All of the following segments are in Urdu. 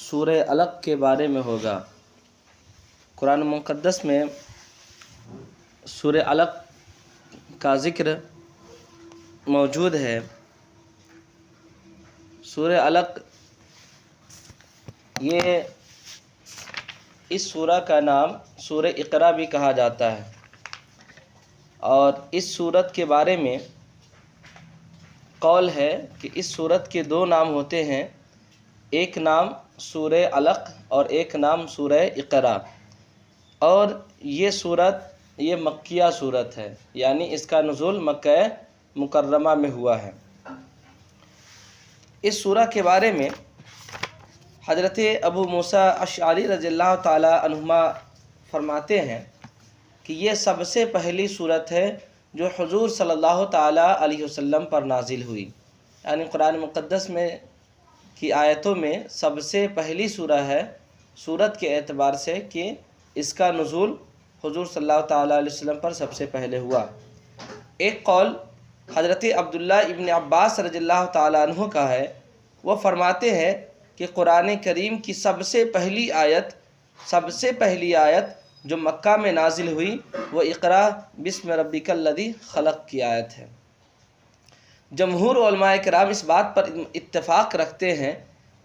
سورہ علق کے بارے میں ہوگا۔ قرآن مقدس میں سورہ علق کا ذکر موجود ہے۔ سورہ علق یہ اس سورہ کا نام سورہ اقرا بھی کہا جاتا ہے، اور اس سورت کے بارے میں قول ہے کہ اس سورت کے دو نام ہوتے ہیں، ایک نام سورہ علق اور ایک نام سورہ اقرا، اور یہ سورت یہ مکیہ سورت ہے، یعنی اس کا نزول مکہ مکرمہ میں ہوا ہے۔ اس سورہ کے بارے میں حضرت ابو موسیٰ اشعری رضی اللہ تعالی عنہما فرماتے ہیں کہ یہ سب سے پہلی سورت ہے جو حضور صلی اللہ تعالی علیہ وسلم پر نازل ہوئی، یعنی قرآن مقدس میں کی آیتوں میں سب سے پہلی سورہ ہے سورت کے اعتبار سے کہ اس کا نزول حضور صلی اللہ تعالی علیہ وسلم پر سب سے پہلے ہوا۔ ایک قول حضرت عبداللہ ابن عباس رضی اللہ تعالی عنہ کا ہے، وہ فرماتے ہیں کہ قرآن کریم کی سب سے پہلی آیت جو مکہ میں نازل ہوئی وہ اقرا بسم ربک الذی خلق کی آیت ہے۔ جمہور علماء کرام اس بات پر اتفاق رکھتے ہیں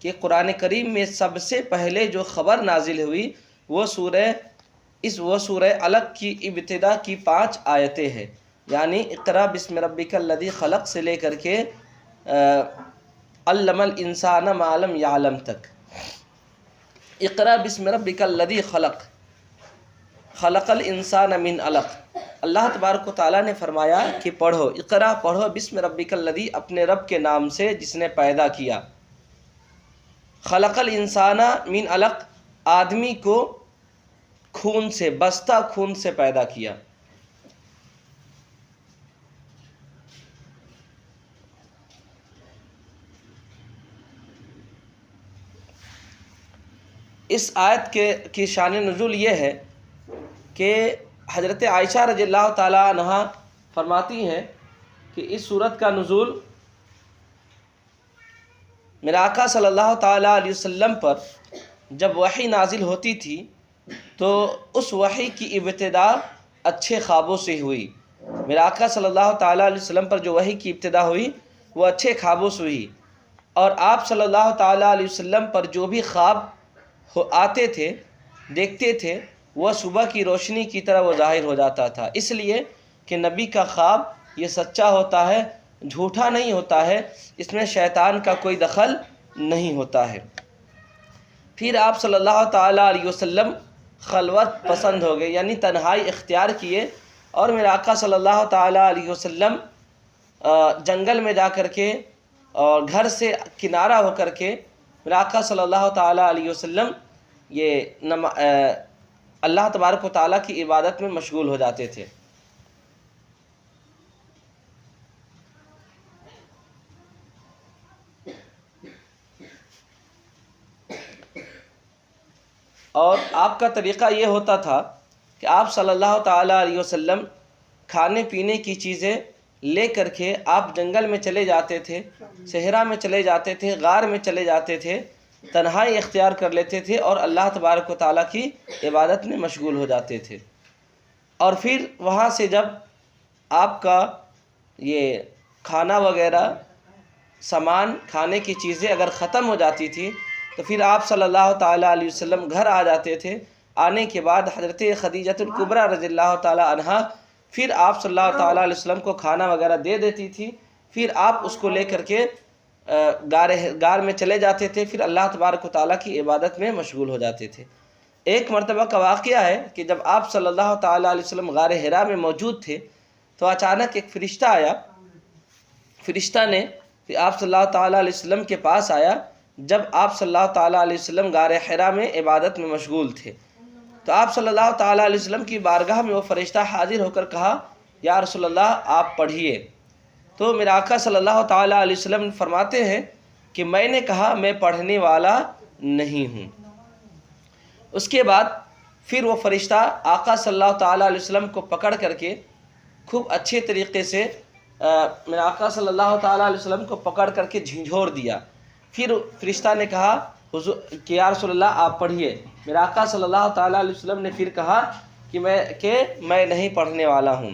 کہ قرآن کریم میں سب سے پہلے جو خبر نازل ہوئی وہ سورہ علق کی ابتدا کی 5 آیتیں ہیں، یعنی اقرا بسم ربک الذی خلق سے لے کر کے علم الانسان ما لم یعلم تک۔ اقرا بسم ربک الذی خلق الانسان من علق۔ اللہ تبارک و تعالیٰ نے فرمایا کہ پڑھو، اقرا پڑھو بسم ربک الذی، اپنے رب کے نام سے جس نے پیدا کیا، خلق الانسان من علق، آدمی کو خون سے، بستہ خون سے پیدا کیا۔ اس آیت کی شان نزول یہ ہے کہ حضرت عائشہ رضی اللہ تعالی عنہا فرماتی ہیں کہ اس سورت کا نزول میرے آقا صلی اللہ تعالی علیہ وسلم پر جب وحی نازل ہوتی تھی تو اس وحی کی ابتدا اچھے خوابوں سے ہوئی۔ میرے آقا صلی اللہ تعالی علیہ وسلم پر جو وحی کی ابتدا ہوئی وہ اچھے خوابوں سے ہوئی، اور آپ صلی اللہ تعالی علیہ وسلم پر جو بھی خواب آتے تھے، دیکھتے تھے، وہ صبح کی روشنی کی طرح وہ ظاہر ہو جاتا تھا، اس لیے کہ نبی کا خواب یہ سچا ہوتا ہے، جھوٹا نہیں ہوتا ہے، اس میں شیطان کا کوئی دخل نہیں ہوتا ہے۔ پھر آپ صلی اللہ تعالی علیہ وسلم خلوت پسند ہو گئے، یعنی تنہائی اختیار کیے، اور میرے آقا صلی اللہ تعالی علیہ وسلم جنگل میں جا کر کے اور گھر سے کنارہ ہو کر کے میرے آقا صلی اللہ تعالی علیہ وسلم یہ اللہ تبارک و تعالیٰ کی عبادت میں مشغول ہو جاتے تھے۔ اور آپ کا طریقہ یہ ہوتا تھا کہ آپ صلی اللہ تعالی علیہ وسلم کھانے پینے کی چیزیں لے کر کے آپ جنگل میں چلے جاتے تھے، صحرا میں چلے جاتے تھے، غار میں چلے جاتے تھے، تنہائی اختیار کر لیتے تھے اور اللہ تبارک و تعالیٰ کی عبادت میں مشغول ہو جاتے تھے۔ اور پھر وہاں سے جب آپ کا یہ کھانا وغیرہ سامان، کھانے کی چیزیں اگر ختم ہو جاتی تھی تو پھر آپ صلی اللہ تعالیٰ علیہ وسلم گھر آ جاتے تھے۔ آنے کے بعد حضرت خدیجۃ الکبریٰ رضی اللہ تعالیٰ عنہا پھر آپ صلی اللہ تعالیٰ علیہ وسلم کو کھانا وغیرہ دے دیتی تھی، پھر آپ اس کو لے کر کے غار میں چلے جاتے تھے، پھر اللہ تبارک و تعالیٰ کی عبادت میں مشغول ہو جاتے تھے۔ ایک مرتبہ کا واقعہ ہے کہ جب آپ صلی اللہ تعالیٰ علیہ وسلم غار حرا میں موجود تھے تو اچانک ایک فرشتہ آیا، فرشتہ نے پھر آپ صلی اللہ تعالیٰ علیہ وسلم کے پاس آیا جب آپ صلی اللہ تعالیٰ علیہ وسلم غار حرا میں عبادت میں مشغول تھے، تو آپ صلی اللہ تعالیٰ علیہ وسلم کی بارگاہ میں وہ فرشتہ حاضر ہو کر کہا، یا رسول اللہ آپ پڑھیے۔ تو میرے آقا صلی اللہ تعالیٰ علیہ وسلم فرماتے ہیں کہ میں نے کہا میں پڑھنے والا نہیں ہوں۔ اس کے بعد پھر وہ فرشتہ آقا صلی اللہ تعالیٰ علیہ وسلم کو پکڑ کر کے خوب اچھے طریقے سے میرے آقا صلی اللہ تعالیٰ علیہ وسلم کو پکڑ کر کے جھنجھوڑ دیا۔ پھر فرشتہ نے کہا کہ یا رسول اللہ آپ پڑھیے۔ میرے آقا صلی اللہ تعالیٰ علیہ وسلم نے پھر کہا کہ میں نہیں پڑھنے والا ہوں۔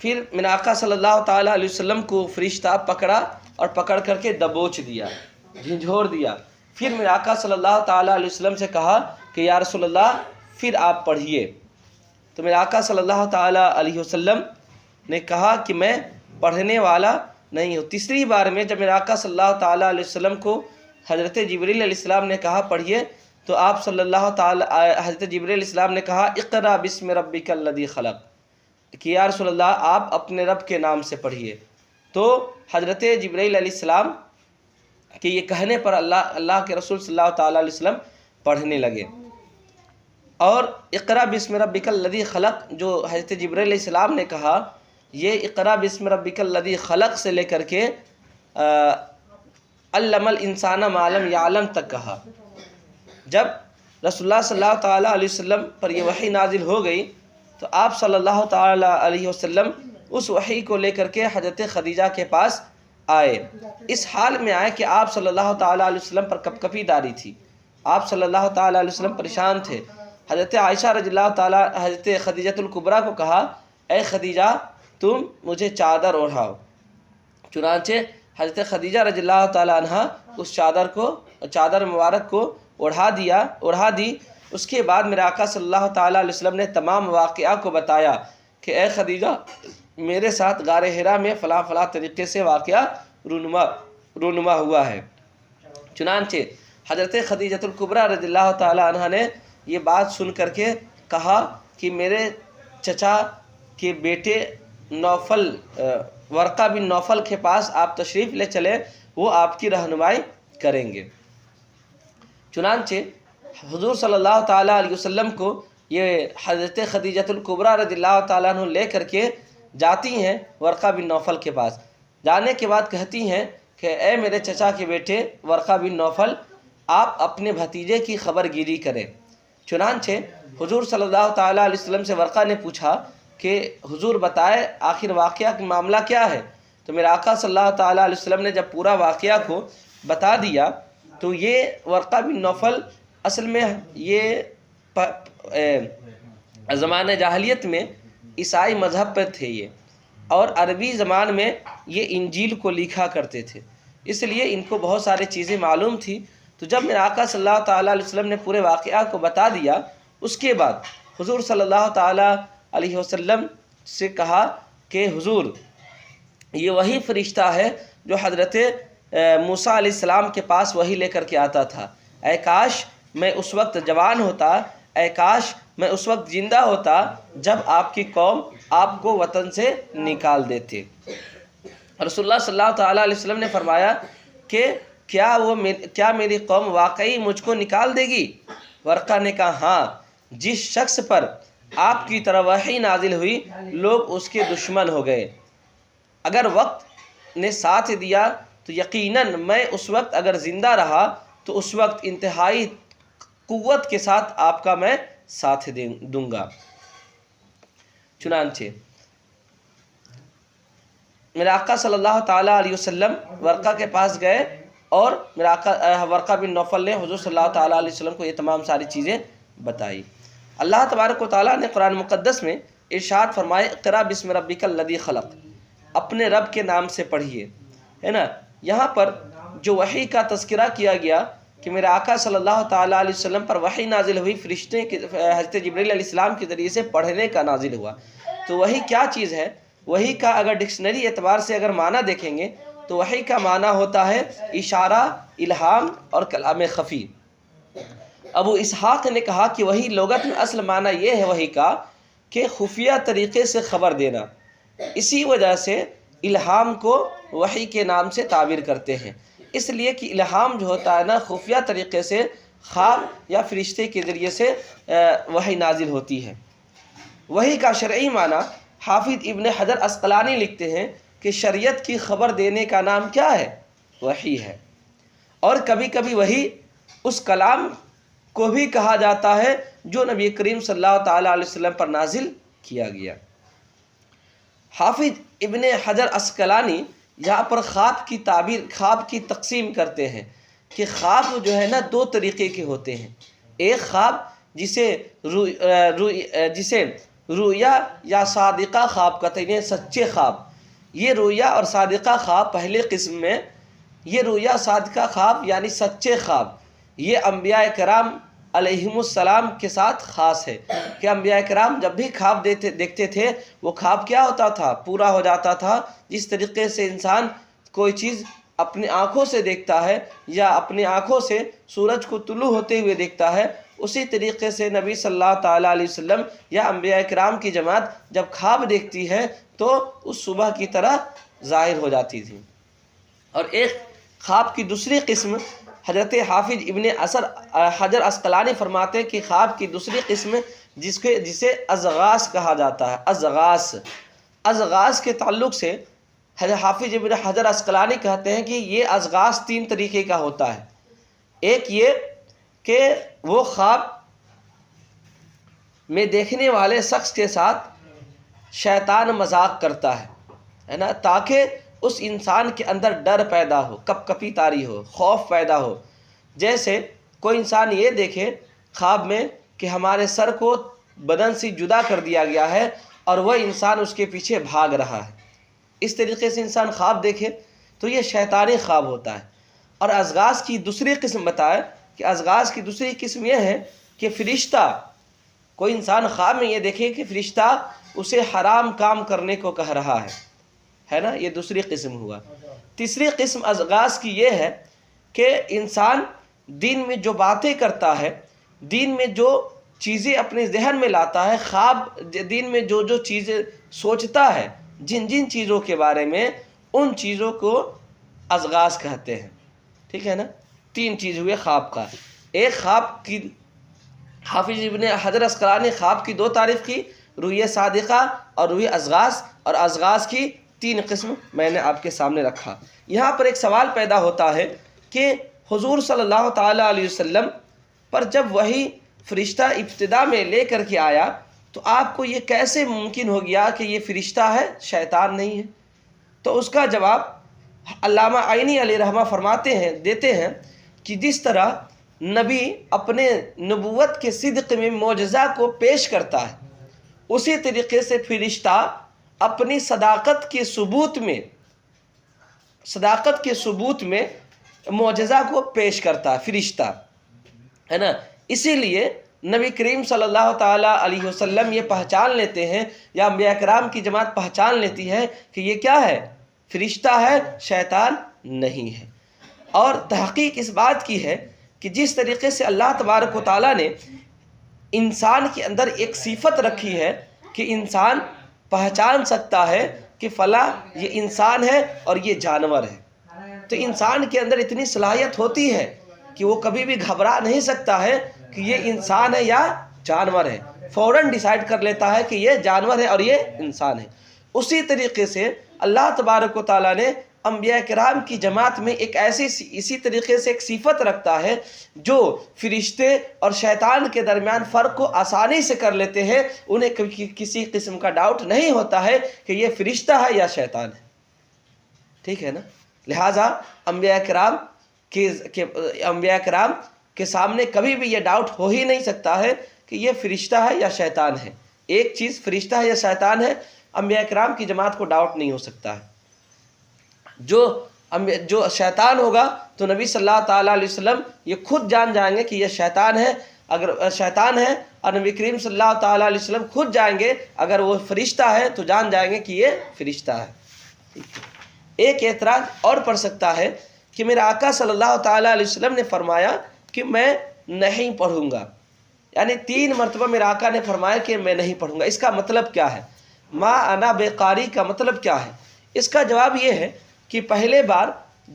پھر میرے آقا صلی اللہ تعالیٰ علیہ وسلم کو فرشتہ پکڑا اور پکڑ کر کے دبوچ دیا، جھنجھوڑ دیا۔ پھر میرے آقا صلی اللہ تعالیٰ علیہ وسلم سے کہا کہ یا رسول اللہ پھر آپ پڑھیے۔ تو میرے آقا صلی اللہ تعالیٰ علیہ وسلم نے کہا کہ میں پڑھنے والا نہیں ہوں۔ تیسری بار میں جب میرے آقا صلی اللہ تعالیٰ علیہ وسلم کو حضرت جبریل علیہ السلام نے کہا پڑھیے، تو آپ صلی اللہ تعالیٰ حضرت جبریل علیہ السلام نے کہا اقرأ بسم ربک الذی خلق، کہ یا رسول اللہ آپ اپنے رب کے نام سے پڑھیے۔ تو حضرت جبریل علیہ السلام کہ یہ کہنے پر اللہ کے رسول صلی اللہ تعالیٰ علیہ وسلم پڑھنے لگے۔ اور اقرأ بسم ربک الذی خلق جو حضرت جبریل علیہ السلام نے کہا، یہ اقرأ بسم ربک الذی خلق سے لے کر کے علم الانسان ما لم یعلم تک کہا۔ جب رسول اللہ صلی اللہ تعالیٰ علیہ وسلم پر یہ وحی نازل ہو گئی تو آپ صلی اللہ تعالیٰ علیہ وسلم اس وحی کو لے کر کے حضرت خدیجہ کے پاس آئے۔ اس حال میں آئے کہ آپ صلی اللہ تعالیٰ علیہ وسلم پر کپ کپی داری تھی، آپ صلی اللہ تعالیٰ علیہ وسلم پریشان تھے۔ حضرت عائشہ رضی اللہ تعالیٰ حضرت خدیجۃ الکبریٰ کو کہا اے خدیجہ تم مجھے چادر اوڑھاؤ۔ چنانچہ حضرت خدیجہ رضی اللہ تعالیٰ عنہ اس چادر مبارک کو اوڑھا دی۔ اس کے بعد میرے آقا صلی اللہ تعالیٰ علیہ وسلم نے تمام واقعہ کو بتایا کہ اے خدیجہ میرے ساتھ غار حرا میں فلاں فلاں طریقے سے واقعہ رونما ہوا ہے۔ چنانچہ حضرت خدیجۃ الکبریٰ رضی اللہ تعالیٰ عنہ نے یہ بات سن کر کے کہا کہ میرے چچا کے بیٹے ورقہ بن نوفل کے پاس آپ تشریف لے چلے، وہ آپ کی رہنمائی کریں گے۔ چنانچہ حضور صلی اللہ تعالیٰ علیہ وسلم کو یہ حضرت خدیجۃ الکبریٰ رضی اللہ تعالیٰ عنہ لے کر کے جاتی ہیں ورقہ بن نوفل کے پاس۔ جانے کے بعد کہتی ہیں کہ اے میرے چچا کے بیٹے ورقہ بن نوفل، آپ اپنے بھتیجے کی خبر گیری کریں۔ چنانچہ حضور صلی اللہ تعالیٰ علیہ وسلم سے ورقہ نے پوچھا کہ حضور بتائے آخر واقعہ کا معاملہ کیا ہے؟ تو میرے آقا صلی اللہ تعالیٰ علیہ وسلم نے جب پورا واقعہ کو بتا دیا تو یہ ورقہ بن نوفل اصل میں یہ زمانہ جاہلیت میں عیسائی مذہب پر تھے یہ، اور عربی زبان میں یہ انجیل کو لکھا کرتے تھے، اس لیے ان کو بہت ساری چیزیں معلوم تھی۔ تو جب میرے آقا صلی اللہ تعالیٰ علیہ وسلم نے پورے واقعہ کو بتا دیا، اس کے بعد حضور صلی اللہ تعالیٰ علیہ وسلم سے کہا کہ حضور یہ وہی فرشتہ ہے جو حضرت موسیٰ علیہ السلام کے پاس وہی لے کر کے آتا تھا۔ اے کاش میں اس وقت جوان ہوتا، اے کاش میں اس وقت زندہ ہوتا جب آپ کی قوم آپ کو وطن سے نکال دیتے۔ رسول اللہ صلی اللہ تعالیٰ علیہ وسلم نے فرمایا کہ کیا میری قوم واقعی مجھ کو نکال دے گی؟ ورقہ نے کہا ہاں، جس شخص پر آپ کی طرف وحی نازل ہوئی لوگ اس کے دشمن ہو گئے۔ اگر وقت نے ساتھ دیا تو یقیناً میں اس وقت اگر زندہ رہا تو اس وقت انتہائی قوت کے ساتھ آپ کا میں ساتھ دوں گا۔ چنانچہ میرے آقا صلی اللہ تعالیٰ علیہ وسلم ورقہ کے پاس گئے اور میرا آقا ورقہ بن نوفل نے حضور صلی اللہ تعالیٰ علیہ وسلم کو یہ تمام ساری چیزیں بتائی۔ اللہ تبارک و تعالیٰ نے قرآن مقدس میں ارشاد فرمائے اقرأ بسم ربک الذی خلق، اپنے رب کے نام سے پڑھیے، ہے نا۔ یہاں پر جو وحی کا تذکرہ کیا گیا کہ میرے آقا صلی اللہ تعالیٰ علیہ وسلم پر وحی نازل ہوئی فرشتے کے حضرت جبریل علیہ السلام کے ذریعے سے پڑھنے کا نازل ہوا، تو وحی کیا چیز ہے؟ وحی کا اگر ڈکشنری اعتبار سے اگر معنی دیکھیں گے تو وحی کا معنی ہوتا ہے اشارہ، الہام اور کلام خفی۔ ابو اسحاق نے کہا کہ وحی لغت میں اصل معنی یہ ہے وحی کا کہ خفیہ طریقے سے خبر دینا، اسی وجہ سے الہام کو وحی کے نام سے تعبیر کرتے ہیں، اس لیے کہ الہام جو ہوتا ہے نا خفیہ طریقے سے خواب یا فرشتے کے ذریعے سے وحی نازل ہوتی ہے۔ وحی کا شرعی معنی حافظ ابن حجر عسقلانی لکھتے ہیں کہ شریعت کی خبر دینے کا نام کیا ہے؟ وحی ہے۔ اور کبھی کبھی وحی اس کلام کو بھی کہا جاتا ہے جو نبی کریم صلی اللہ تعالیٰ علیہ وسلم پر نازل کیا گیا۔ حافظ ابن حجر عسقلانی یہاں پر خواب کی تعبیر، خواب کی تقسیم کرتے ہیں کہ خواب جو ہے نا دو طریقے کے ہوتے ہیں۔ ایک خواب جسے رؤیا یا صادقہ خواب کہتے ہیں، سچے خواب۔ یہ رؤیا اور صادقہ خواب پہلے قسم میں، یہ رؤیا صادقہ خواب یعنی سچے خواب، یہ انبیاء کرام علیہم السلام کے ساتھ خاص ہے کہ انبیاء کرام جب بھی خواب دیکھتے تھے وہ خواب کیا ہوتا تھا؟ پورا ہو جاتا تھا۔ جس طریقے سے انسان کوئی چیز اپنی آنکھوں سے دیکھتا ہے یا اپنی آنکھوں سے سورج کو طلوع ہوتے ہوئے دیکھتا ہے، اسی طریقے سے نبی صلی اللہ تعالیٰ علیہ وسلم یا انبیاء کرام کی جماعت جب خواب دیکھتی ہے تو اس صبح کی طرح ظاہر ہو جاتی تھی۔ اور ایک خواب کی دوسری قسم حضرت حافظ ابن حجر عسقلانی فرماتے ہیں کہ خواب کی دوسری قسم جسے ازغاث کہا جاتا ہے۔ ازغاث کے تعلق سے حضرت حافظ ابن حجر عسقلانی کہتے ہیں کہ یہ ازغاث تین طریقے کا ہوتا ہے۔ ایک یہ کہ وہ خواب میں دیکھنے والے شخص کے ساتھ شیطان مذاق کرتا ہے نا، تاکہ اس انسان کے اندر ڈر پیدا ہو، کپ کپی طاری ہو، خوف پیدا ہو۔ جیسے کوئی انسان یہ دیکھے خواب میں کہ ہمارے سر کو بدن سے جدا کر دیا گیا ہے اور وہ انسان اس کے پیچھے بھاگ رہا ہے، اس طریقے سے انسان خواب دیکھے تو یہ شیطانی خواب ہوتا ہے۔ اور ازغاث کی دوسری قسم بتائے کہ ازغاث کی دوسری قسم یہ ہے کہ فرشتہ، کوئی انسان خواب میں یہ دیکھے کہ فرشتہ اسے حرام کام کرنے کو کہہ رہا ہے نا، یہ دوسری قسم ہوا۔ تیسری قسم ازغاث کی یہ ہے کہ انسان دین میں جو باتیں کرتا ہے، دین میں جو چیزیں اپنے ذہن میں لاتا ہے، خواب دین میں جو جو چیزیں سوچتا ہے، جن جن چیزوں کے بارے میں، ان چیزوں کو ازغاث کہتے ہیں۔ ٹھیک ہے نا، تین چیز ہوئے خواب کا۔ ایک خواب کی حافظ ابن حجر عسقلانی خواب کی دو تعریف کی، رؤیا صادقہ اور رؤیا ازغاث، اور ازغاث کی تین قسم میں نے آپ کے سامنے رکھا۔ یہاں پر ایک سوال پیدا ہوتا ہے کہ حضور صلی اللہ تعالیٰ علیہ وسلم پر جب وہی فرشتہ ابتدا میں لے کر کے آیا تو آپ کو یہ کیسے ممکن ہو گیا کہ یہ فرشتہ ہے، شیطان نہیں ہے؟ تو اس کا جواب علامہ عینی علیہ رحمہ دیتے ہیں کہ جس طرح نبی اپنے نبوت کے صدق میں معجزہ کو پیش کرتا ہے، اسی طریقے سے فرشتہ اپنی صداقت کے ثبوت میں معجزہ کو پیش کرتا ہے فرشتہ، ہے نا۔ اسی لیے نبی کریم صلی اللہ تعالیٰ علیہ وسلم یہ پہچان لیتے ہیں یا انبیاء کرام کی جماعت پہچان لیتی ہے کہ یہ کیا ہے؟ فرشتہ ہے، شیطان نہیں ہے۔ اور تحقیق اس بات کی ہے کہ جس طریقے سے اللہ تبارک و تعالیٰ نے انسان کے اندر ایک صفت رکھی ہے کہ انسان پہچان سکتا ہے کہ فلاں یہ انسان ہے اور یہ جانور ہے، تو انسان کے اندر اتنی صلاحیت ہوتی ہے کہ وہ کبھی بھی گھبرا نہیں سکتا ہے کہ یہ انسان ہے یا جانور ہے، فوراً ڈیسائیڈ کر لیتا ہے کہ یہ جانور ہے اور یہ انسان ہے۔ اسی طریقے سے اللہ تبارک و تعالیٰ نے انبیاء کرام کی جماعت میں ایک اسی طریقے سے ایک صفت رکھتا ہے جو فرشتے اور شیطان کے درمیان فرق کو آسانی سے کر لیتے ہیں، انہیں کسی قسم کا ڈاؤٹ نہیں ہوتا ہے کہ یہ فرشتہ ہے یا شیطان ہے۔ ٹھیک ہے نا، لہٰذا انبیاء کرام کے سامنے کبھی بھی یہ ڈاؤٹ ہو ہی نہیں سکتا ہے کہ یہ فرشتہ ہے یا شیطان ہے۔ ایک چیز فرشتہ ہے یا شیطان ہے، انبیاء کرام کی جماعت کو ڈاؤٹ نہیں ہو سکتا ہے۔ جو شیطان ہوگا تو نبی صلی اللہ تعالیٰ علیہ وسلم یہ خود جان جائیں گے کہ یہ شیطان ہے، اگر شیطان ہے، اور نبی کریم صلی اللہ تعالیٰ علیہ وسلم خود جائیں گے اگر وہ فرشتہ ہے تو جان جائیں گے کہ یہ فرشتہ ہے۔ ایک اعتراض اور پڑ سکتا ہے کہ میرے آقا صلی اللہ تعالیٰ علیہ وسلم نے فرمایا کہ میں نہیں پڑھوں گا، یعنی 3 مرتبہ میرے آقا نے فرمایا کہ میں نہیں پڑھوں گا، اس کا مطلب کیا ہے؟ ما انا بقاری کا مطلب کیا ہے؟ اس کا جواب یہ ہے کہ پہلے بار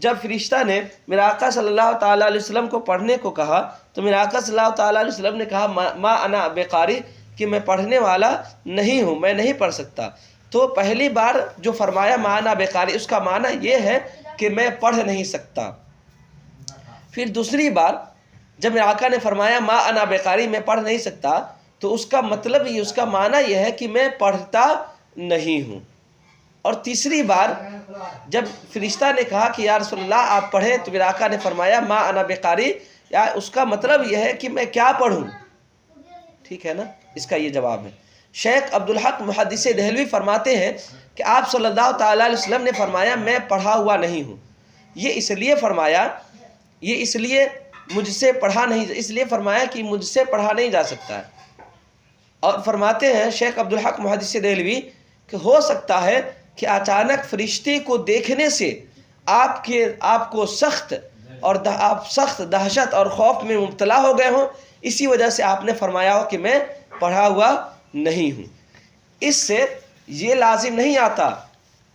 جب فرشتہ نے میرے آقا صلی اللہ تعالیٰ علیہ وسلم کو پڑھنے کو کہا تو میرے آقا صلی اللہ تعالیٰ علیہ وسلم نے کہا ما انا بقاری، کہ میں پڑھنے والا نہیں ہوں، میں نہیں پڑھ سکتا۔ تو پہلی بار جو فرمایا ما انا بقاری، اس کا معنی یہ ہے کہ میں پڑھ نہیں سکتا۔ پھر دوسری بار جب میرے آقا نے فرمایا ما انا بقاری، میں پڑھ نہیں سکتا، تو اس کا مطلب یہ، اس کا معنی یہ ہے کہ میں پڑھتا نہیں ہوں۔ اور تیسری بار جب فرشتہ نے کہا کہ یا رسول اللہ آپ پڑھیں، تو میرے آقا نے فرمایا ما انا بقاری، یا اس کا مطلب یہ ہے کہ میں کیا پڑھوں؟ ٹھیک ہے نا، اس کا یہ جواب ہے۔ شیخ عبدالحق محدث دہلوی فرماتے ہیں کہ آپ صلی اللہ تعالیٰ علیہ وسلم نے فرمایا میں پڑھا ہوا نہیں ہوں، یہ اس لیے فرمایا، یہ اس لیے مجھ سے پڑھا نہیں، اس لیے فرمایا کہ مجھ سے پڑھا نہیں جا سکتا ہے۔ اور فرماتے ہیں شیخ عبدالحق محدث دہلوی کہ ہو سکتا ہے کہ اچانک فرشتے کو دیکھنے سے آپ کو سخت اور آپ سخت دہشت اور خوف میں مبتلا ہو گئے ہوں، اسی وجہ سے آپ نے فرمایا ہو کہ میں پڑھا ہوا نہیں ہوں۔ اس سے یہ لازم نہیں آتا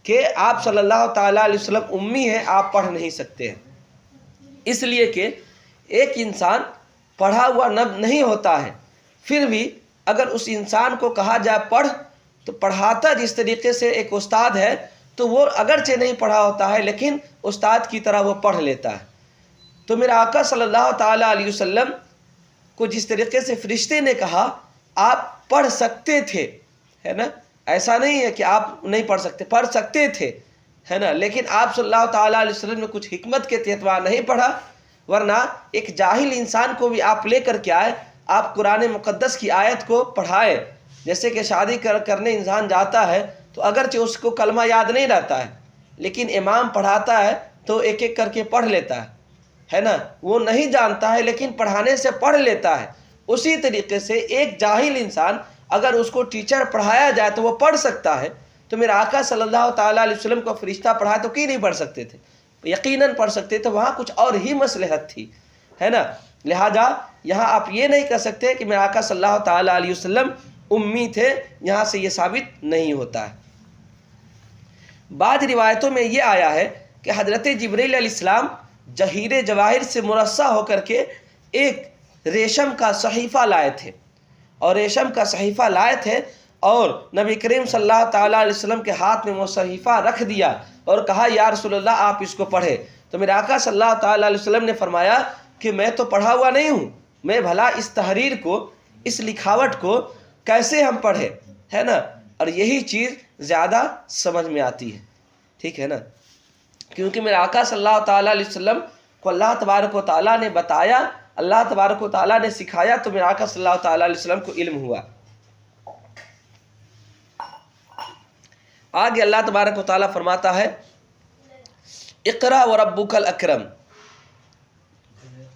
کہ آپ صلی اللہ تعالیٰ علیہ وسلم امی ہیں، آپ پڑھ نہیں سکتے ہیں، اس لیے کہ ایک انسان پڑھا ہوا نہیں ہوتا ہے، پھر بھی اگر اس انسان کو کہا جائے پڑھ، تو پڑھاتا جس طریقے سے ایک استاد ہے، تو وہ اگرچہ نہیں پڑھا ہوتا ہے لیکن استاد کی طرح وہ پڑھ لیتا ہے۔ تو میرے آقا صلی اللہ تعالیٰ علیہ وسلم کو جس طریقے سے فرشتے نے کہا آپ پڑھ سکتے تھے، ہے نا، ایسا نہیں ہے کہ آپ نہیں پڑھ سکتے، پڑھ سکتے تھے، ہے نا، لیکن آپ صلی اللہ تعالیٰ علیہ وسلم نے کچھ حکمت کے تحت وہاں نہیں پڑھا، ورنہ ایک جاہل انسان کو بھی آپ لے کر کے آئے، آپ قرآن مقدس کی آیت کو پڑھائے۔ جیسے کہ شادی کرنے انسان جاتا ہے تو اگرچہ اس کو کلمہ یاد نہیں رہتا ہے، لیکن امام پڑھاتا ہے تو ایک ایک کر کے پڑھ لیتا ہے نا، وہ نہیں جانتا ہے لیکن پڑھانے سے پڑھ لیتا ہے۔ اسی طریقے سے ایک جاہل انسان اگر اس کو ٹیچر پڑھایا جائے تو وہ پڑھ سکتا ہے۔ تو میرے آقا صلی اللہ تعالیٰ علیہ وسلم کو فرشتہ پڑھایا تو کیوں نہیں پڑھ سکتے تھے؟ یقیناً پڑھ سکتے تھے، وہاں کچھ اور ہی مصلحت تھی، ہے نا۔ لہذا یہاں آپ یہ نہیں کہہ سکتے کہ میرے آقا صلی اللہ تعالیٰ علیہ وسلم امی تھے، یہاں سے یہ ثابت نہیں ہوتا ہے۔ بعض روایتوں میں یہ آیا ہے کہ حضرت جبرائیل علیہ السلام جہیر جواہر سے مرصع ہو کر کے ایک ریشم کا صحیفہ لائے تھے، اور ریشم کا صحیفہ لائے تھے اور نبی کریم صلی اللہ تعالیٰ علیہ وسلم کے ہاتھ میں وہ صحیفہ رکھ دیا اور کہا یا رسول اللہ آپ اس کو پڑھیں۔ تو میرے آقا صلی اللہ تعالیٰ علیہ وسلم نے فرمایا کہ میں تو پڑھا ہوا نہیں ہوں، میں بھلا اس تحریر کو، اس لکھاوٹ کو کیسے ہم پڑھیں، ہے نا۔ اور یہی چیز زیادہ سمجھ میں آتی ہے، ٹھیک ہے نا، کیونکہ میرے آقا صلی اللہ تعالیٰ علیہ وسلم کو اللہ تبارک و تعالیٰ نے بتایا، اللہ تبارک و تعالیٰ نے سکھایا، تو میرے آقا صلی اللہ تعالیٰ علیہ وسلم کو علم ہوا۔ آگے اللہ تبارک و تعالیٰ فرماتا ہے اقرا وربک الاکرم،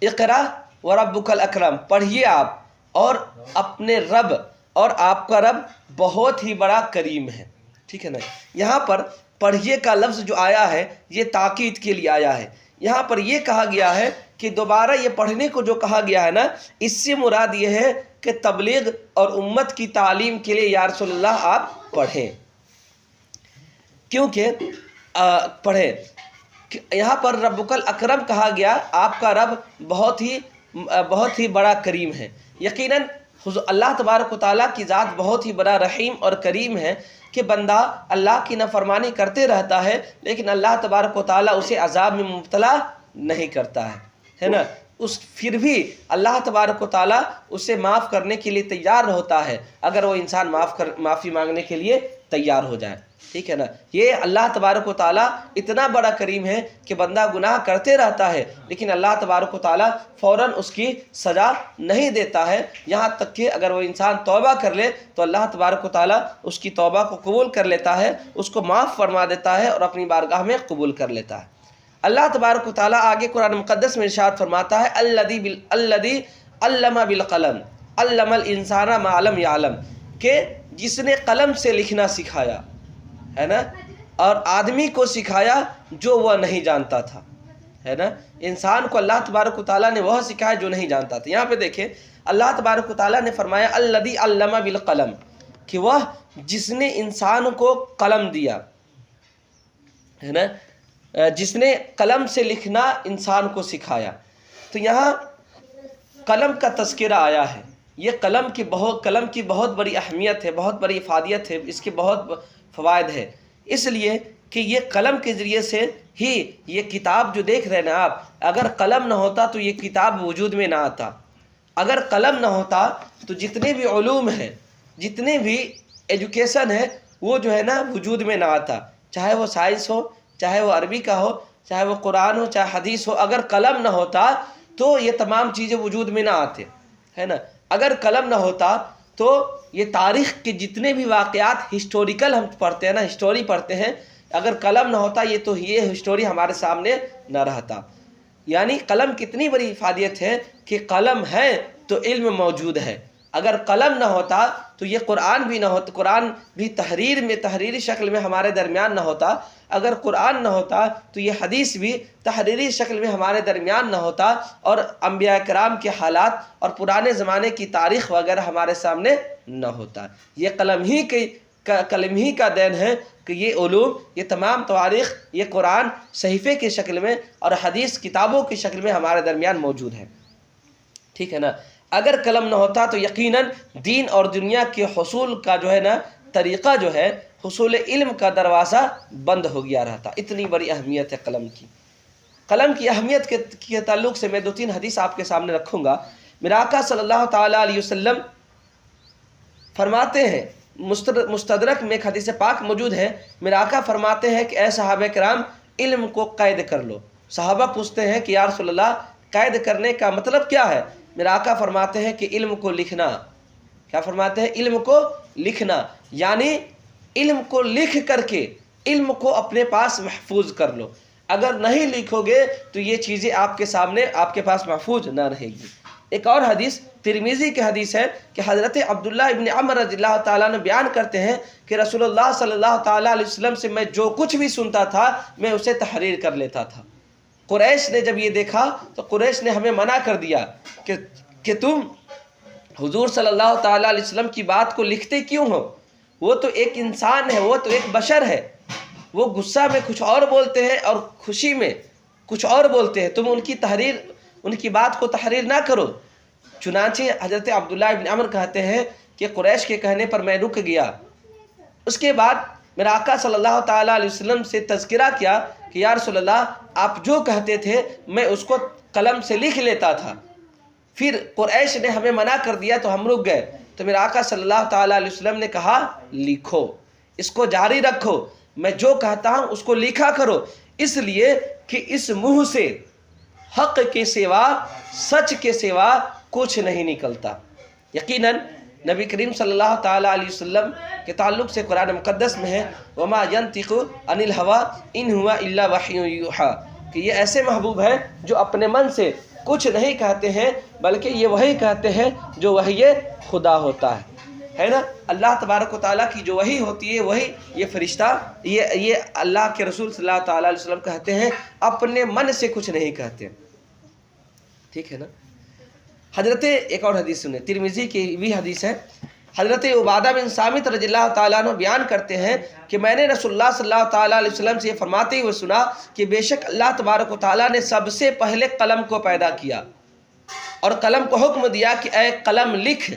اقرا وربک الاکرم، پڑھیے آپ، اور اپنے رب، اور آپ کا رب بہت ہی بڑا کریم ہے، ٹھیک ہے نا۔ یہاں پر پڑھیے کا لفظ جو آیا ہے یہ تاکید کے لیے آیا ہے۔ یہاں پر یہ کہا گیا ہے کہ دوبارہ یہ پڑھنے کو جو کہا گیا ہے نا، اس سے مراد یہ ہے کہ تبلیغ اور امت کی تعلیم کے لیے یا رسول اللہ آپ پڑھیں، کیونکہ پڑھیں۔ یہاں پر ربک الاکرم کہا گیا، آپ کا رب بہت ہی بڑا کریم ہے۔ یقیناً اللہ تبارک و تعالیٰ کی ذات بہت ہی بڑا رحیم اور کریم ہے کہ بندہ اللہ کی نافرمانی کرتے رہتا ہے لیکن اللہ تبارک و تعالیٰ اسے عذاب میں مبتلا نہیں کرتا ہے نا، پھر بھی اللہ تبارک و تعالیٰ اسے معاف کرنے کے لیے تیار ہوتا ہے اگر وہ انسان معافی مانگنے کے لیے تیار ہو جائے، ٹھیک ہے نا۔ یہ اللہ تبارک و تعالیٰ اتنا بڑا کریم ہے کہ بندہ گناہ کرتے رہتا ہے لیکن اللہ تبارک و تعالیٰ فوراً اس کی سزا نہیں دیتا ہے، یہاں تک کہ اگر وہ انسان توبہ کر لے تو اللہ تبارک و تعالیٰ اس کی توبہ کو قبول کر لیتا ہے، اس کو معاف فرما دیتا ہے اور اپنی بارگاہ میں قبول کر لیتا ہے۔ اللہ تبارک و تعالیٰ آگے قرآن مقدس میں ارشاد فرماتا ہے الذی علم بالقلم علم الانسان ما لم یعلم، کہ جس نے قلم سے لکھنا سکھایا، ہے نا، اور آدمی کو سکھایا جو وہ نہیں جانتا تھا، ہے نا۔ انسان کو اللہ تبارک و تعالیٰ نے وہ سکھایا جو نہیں جانتا تھا۔ یہاں پہ دیکھیں اللہ تبارک و تعالیٰ نے فرمایا الذی علم بالقلم، کہ وہ جس نے انسان کو قلم دیا، ہے نا، جس نے قلم سے لکھنا انسان کو سکھایا۔ تو یہاں قلم کا تذکرہ آیا ہے، یہ قلم کی بہت بڑی اہمیت ہے، بہت بڑی افادیت ہے، اس کے بہت فوائد ہے، اس لیے کہ یہ قلم کے ذریعے سے ہی یہ کتاب جو دیکھ رہے ہیں نا آپ، اگر قلم نہ ہوتا تو یہ کتاب وجود میں نہ آتا. اگر قلم نہ ہوتا تو جتنے بھی علوم ہیں، جتنے بھی ایجوکیشن ہے، وہ جو ہے نا وجود میں نہ آتا. چاہے وہ سائنس ہو، چاہے وہ عربی کا ہو، چاہے وہ قرآن ہو، چاہے حدیث ہو. اگر قلم نہ ہوتا تو یہ تمام چیزیں وجود میں نہ آتے، ہے نا. اگر قلم نہ ہوتا تو یہ تاریخ کے جتنے بھی واقعات ہسٹوریکل ہم پڑھتے ہیں نا، ہسٹوری پڑھتے ہیں، اگر قلم نہ ہوتا یہ ہسٹوری ہمارے سامنے نہ رہتا. یعنی قلم کتنی بڑی افادیت ہے کہ قلم ہے تو علم موجود ہے. اگر قلم نہ ہوتا تو یہ قرآن بھی نہ ہوتا، قرآن بھی تحریری شکل میں ہمارے درمیان نہ ہوتا. اگر قرآن نہ ہوتا تو یہ حدیث بھی تحریری شکل میں ہمارے درمیان نہ ہوتا، اور انبیاء کرام کے حالات اور پرانے زمانے کی تاریخ وغیرہ ہمارے سامنے نہ ہوتا. یہ قلم ہی کا دین ہے کہ یہ علوم، یہ تمام تواریخ، یہ قرآن صحیفے کی شکل میں اور حدیث کتابوں کی شکل میں ہمارے درمیان موجود ہے. ٹھیک ہے نا. اگر قلم نہ ہوتا تو یقیناً دین اور دنیا کے حصول کا جو ہے نا طریقہ، جو ہے حصول علم کا دروازہ بند ہو گیا رہتا. اتنی بڑی اہمیت ہے قلم کی. قلم کی اہمیت کے تعلق سے میں 2-3 حدیث آپ کے سامنے رکھوں گا. میرے آقا صلی اللہ تعالیٰ علیہ وسلم فرماتے ہیں، مستدرک میں ایک حدیث پاک موجود ہے. میرے آقا فرماتے ہیں کہ اے صحابہ کرام، علم کو قید کر لو. صحابہ پوچھتے ہیں کہ یا رسول اللہ، قید کرنے کا مطلب کیا ہے؟ میرے آقا فرماتے ہیں کہ علم کو لکھنا. کیا فرماتے ہیں؟ علم کو لکھنا. یعنی علم کو لکھ کر کے علم کو اپنے پاس محفوظ کر لو. اگر نہیں لکھو گے تو یہ چیزیں آپ کے سامنے، آپ کے پاس محفوظ نہ رہے گی. ایک اور حدیث ترمذی کی حدیث ہے کہ حضرت عبداللہ ابن عمر رضی اللہ تعالیٰ نے بیان کرتے ہیں کہ رسول اللہ صلی اللہ تعالیٰ علیہ وسلم سے میں جو کچھ بھی سنتا تھا میں اسے تحریر کر لیتا تھا. قریش نے جب یہ دیکھا تو قریش نے ہمیں منع کر دیا کہ تم حضور صلی اللہ تعالیٰ علیہ وسلم کی بات کو لکھتے کیوں ہو؟ وہ تو ایک انسان ہے، وہ تو ایک بشر ہے، وہ غصہ میں کچھ اور بولتے ہیں اور خوشی میں کچھ اور بولتے ہیں. تم ان کی بات کو تحریر نہ کرو. چنانچہ حضرت عبداللہ ابن عمر کہتے ہیں کہ قریش کے کہنے پر میں رک گیا. اس کے بعد میرا آقا صلی اللہ تعالیٰ علیہ وسلم سے تذکرہ کیا کہ یا رسول اللہ، آپ جو کہتے تھے میں اس کو قلم سے لکھ لیتا تھا. پھر قریش نے ہمیں منع کر دیا تو ہم رک گئے. تو میرا آقا صلی اللہ تعالیٰ علیہ وسلم نے کہا لکھو، اس کو جاری رکھو، میں جو کہتا ہوں اس کو لکھا کرو، اس لیے کہ اس منہ سے حق کے سوا، سچ کے سوا کچھ نہیں نکلتا. یقیناً نبی کریم صلی اللہ تعالیٰ علیہ وسلم کے تعلق سے قرآن مقدس میں ہے وَمَا يَنْطِقُ عَنِ الْهَوَىٰ إِنْ هُوَ إِلَّا وَحْيٌ يُوحَىٰ، کہ یہ ایسے محبوب ہے جو اپنے من سے کچھ نہیں کہتے ہیں بلکہ یہ وہی کہتے ہیں جو وحی خدا ہوتا ہے نا. اللہ تبارک و تعالیٰ کی جو وحی ہوتی ہے، وہی یہ فرشتہ، یہ اللہ کے رسول صلی اللہ تعالیٰ علیہ وسلم کہتے ہیں، اپنے من سے کچھ نہیں کہتے. ٹھیک ہے نا. حضرت ایک اور حدیث سنیں، ترمذی کی بھی حدیث ہے. حضرت عبادہ بن صامت رضی اللہ تعالیٰ عنہ بیان کرتے ہیں کہ میں نے رسول اللہ صلی اللہ تعالیٰ علیہ وسلم سے یہ فرماتے ہوئے سنا کہ بے شک اللہ تبارک و تعالیٰ نے سب سے پہلے قلم کو پیدا کیا اور قلم کو حکم دیا کہ اے قلم لکھ.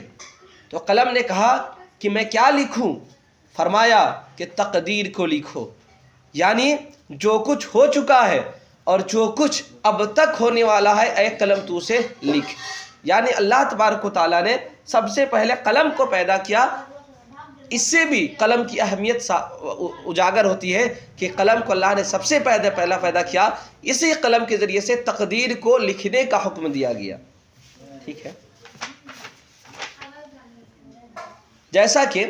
تو قلم نے کہا کہ میں کیا لکھوں؟ فرمایا کہ تقدیر کو لکھو، یعنی جو کچھ ہو چکا ہے اور جو کچھ اب تک ہونے والا ہے، اے قلم تو اسے لکھ. یعنی اللہ تبارک و تعالیٰ نے سب سے پہلے قلم کو پیدا کیا. اس سے بھی قلم کی اہمیت اجاگر ہوتی ہے کہ قلم کو اللہ نے سب سے پہلا پیدا کیا. اسی قلم کے ذریعے سے تقدیر کو لکھنے کا حکم دیا گیا. ٹھیک ہے. جیسا کہ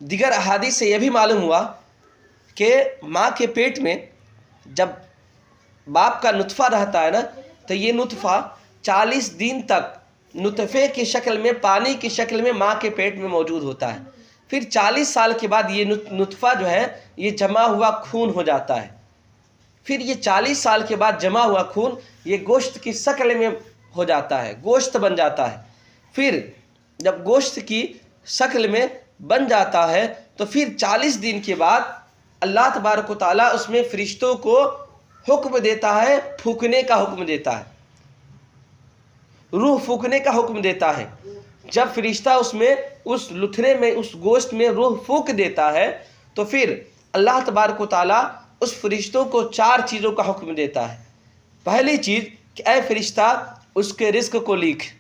دیگر احادیث سے یہ بھی معلوم ہوا کہ ماں کے پیٹ میں جب باپ کا نطفہ رہتا ہے نا، تو یہ نطفہ 40 دن تک نطفے کی شکل میں، پانی کی شکل میں ماں کے پیٹ میں موجود ہوتا ہے. پھر 40 سال کے بعد یہ نطفہ جو ہے یہ جمع ہوا خون ہو جاتا ہے. پھر یہ 40 سال کے بعد جمع ہوا خون یہ گوشت کی شکل میں ہو جاتا ہے، گوشت بن جاتا ہے. پھر جب گوشت کی شکل میں بن جاتا ہے تو پھر 40 دن کے بعد اللہ تبارک و تعالیٰ اس میں فرشتوں کو حکم دیتا ہے، پھونکنے کا حکم دیتا ہے، روح پھونکنے کا حکم دیتا ہے. جب فرشتہ اس لتھڑے میں، اس گوشت میں روح پھونک دیتا ہے تو پھر اللہ تبارک و تعالیٰ اس فرشتوں کو 4 چیزوں کا حکم دیتا ہے۔ پہلی چیز کہ اے فرشتہ اس کے رزق کو لکھ۔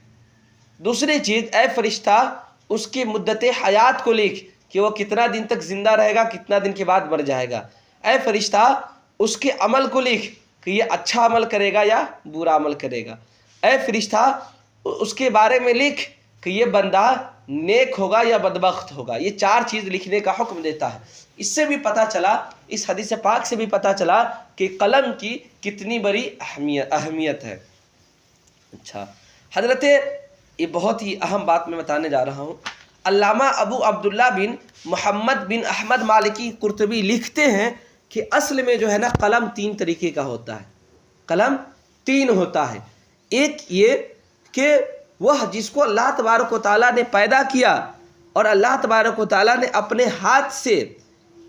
دوسری چیز اے فرشتہ اس کی مدت حیات کو لکھ کہ وہ کتنا دن تک زندہ رہے گا، کتنا دن کے بعد مر جائے گا۔ اے فرشتہ اس کے عمل کو لکھ کہ یہ اچھا عمل کرے گا یا برا عمل کرے گا۔ اے فرشتہ اس کے بارے میں لکھ کہ یہ بندہ نیک ہوگا یا بدبخت ہوگا۔ یہ 4 چیز لکھنے کا حکم دیتا ہے۔ اس سے بھی پتہ چلا، اس حدیث پاک سے بھی پتہ چلا کہ قلم کی کتنی بڑی اہمیت ہے۔ اچھا حضرت، یہ بہت ہی اہم بات میں بتانے جا رہا ہوں۔ علامہ ابو عبداللہ بن محمد بن احمد مالکی قرطبی لکھتے ہیں کہ اصل میں جو ہے نا قلم 3 طریقے کا ہوتا ہے۔ قلم 3 ہوتا ہے۔ ایک یہ کہ وہ جس کو اللہ تبارک و تعالیٰ نے پیدا کیا اور اللہ تبارک و تعالیٰ نے اپنے ہاتھ سے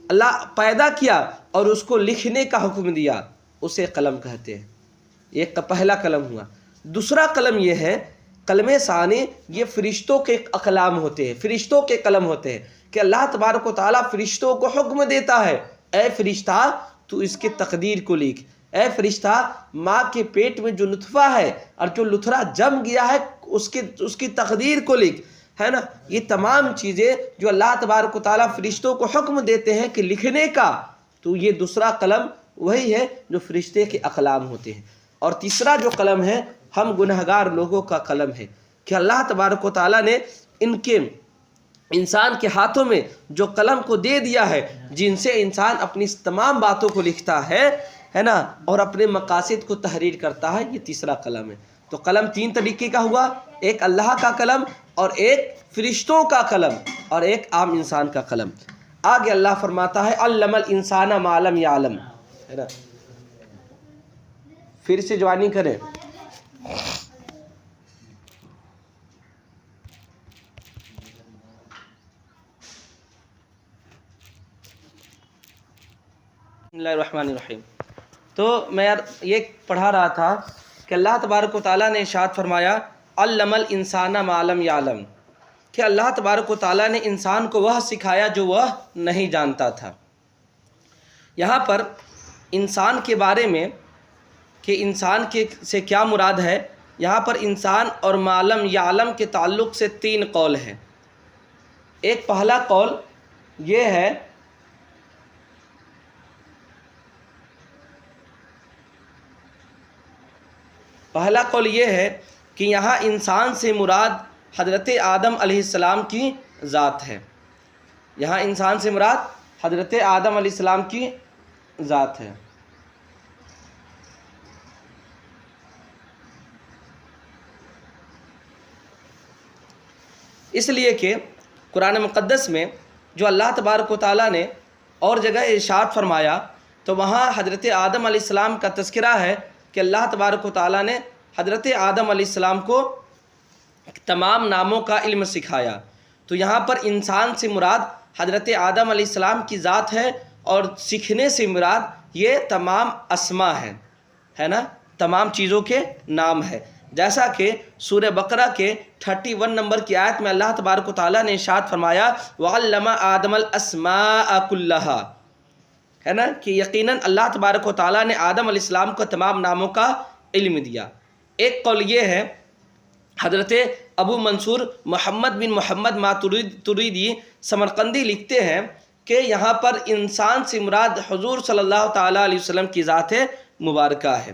اللہ پیدا کیا اور اس کو لکھنے کا حکم دیا، اسے قلم کہتے ہیں۔ ایک پہلا قلم ہوا۔ دوسرا قلم یہ ہے، قلم ثانی، یہ فرشتوں کے اقلام ہوتے ہیں، فرشتوں کے قلم ہوتے ہیں کہ اللہ تبارک و تعالیٰ فرشتوں کو حکم دیتا ہے اے فرشتہ تو اس کے تقدیر کو لکھ۔ اے فرشتہ ماں کے پیٹ میں جو نطفہ ہے اور جو لتھڑا جم گیا ہے اس کی تقدیر کو لکھ، ہے نا۔ یہ تمام چیزیں جو اللہ تبارک و تعالیٰ فرشتوں کو حکم دیتے ہیں کہ لکھنے کا، تو یہ دوسرا قلم وہی ہے جو فرشتے کے اقلام ہوتے ہیں۔ اور تیسرا جو قلم ہے ہم گنہگار لوگوں کا قلم ہے کہ اللہ تبارک و تعالیٰ نے انسان کے ہاتھوں میں جو قلم کو دے دیا ہے، جن سے انسان اپنی تمام باتوں کو لکھتا ہے نا، اور اپنے مقاصد کو تحریر کرتا ہے، یہ تیسرا قلم ہے۔ تو قلم 3 طریقے کا ہوا، ایک اللہ کا قلم اور ایک فرشتوں کا قلم اور ایک عام انسان کا قلم۔ آگے اللہ فرماتا ہے علم الانسان ما لم یعلم، ہے نا۔ پھر سے جوانی کریں۔ بسم اللہ الرحمن الرحیم۔ تو میں یہ پڑھا رہا تھا کہ اللہ تبارک و تعالیٰ نے ارشاد فرمایا علم الانسان ما لم یعلم، کہ اللہ تبارک و تعالیٰ نے انسان کو وہ سکھایا جو وہ نہیں جانتا تھا۔ یہاں پر انسان کے بارے میں کہ انسان سے کیا مراد ہے، یہاں پر انسان اور ما لم یعلم کے تعلق سے 3 قول ہیں۔ ایک پہلا قول یہ ہے کہ یہاں انسان سے مراد حضرت آدم علیہ السلام کی ذات ہے۔ یہاں انسان سے مراد حضرت آدم علیہ السلام کی ذات ہے۔ اس لیے کہ قرآن مقدس میں جو اللہ تبارک و تعالیٰ نے اور جگہ ارشاد فرمایا تو وہاں حضرت آدم علیہ السلام کا تذکرہ ہے کہ اللہ تبارک و تعالیٰ نے حضرت آدم علیہ السلام کو تمام ناموں کا علم سکھایا۔ تو یہاں پر انسان سے مراد حضرت آدم علیہ السلام کی ذات ہے، اور سیکھنے سے مراد یہ تمام اسما ہے نا، تمام چیزوں کے نام ہے۔ جیسا کہ سورہ بقرہ کے 31 نمبر کی آیت میں اللہ تبارک و تعالیٰ نے ارشاد فرمایا وَعَلَّمَ آدَمَ الْأَسْمَاءَ كُلَّهَا، ہے نا، کہ یقیناً اللہ تبارک و تعالیٰ نے آدم علیہ السلام کو تمام ناموں کا علم دیا۔ ایک قول یہ ہے، حضرت ابو منصور محمد بن محمد ماتریدی سمرقندی لکھتے ہیں کہ یہاں پر انسان سے مراد حضور صلی اللہ تعالیٰ علیہ وسلم کی ذات مبارکہ ہے۔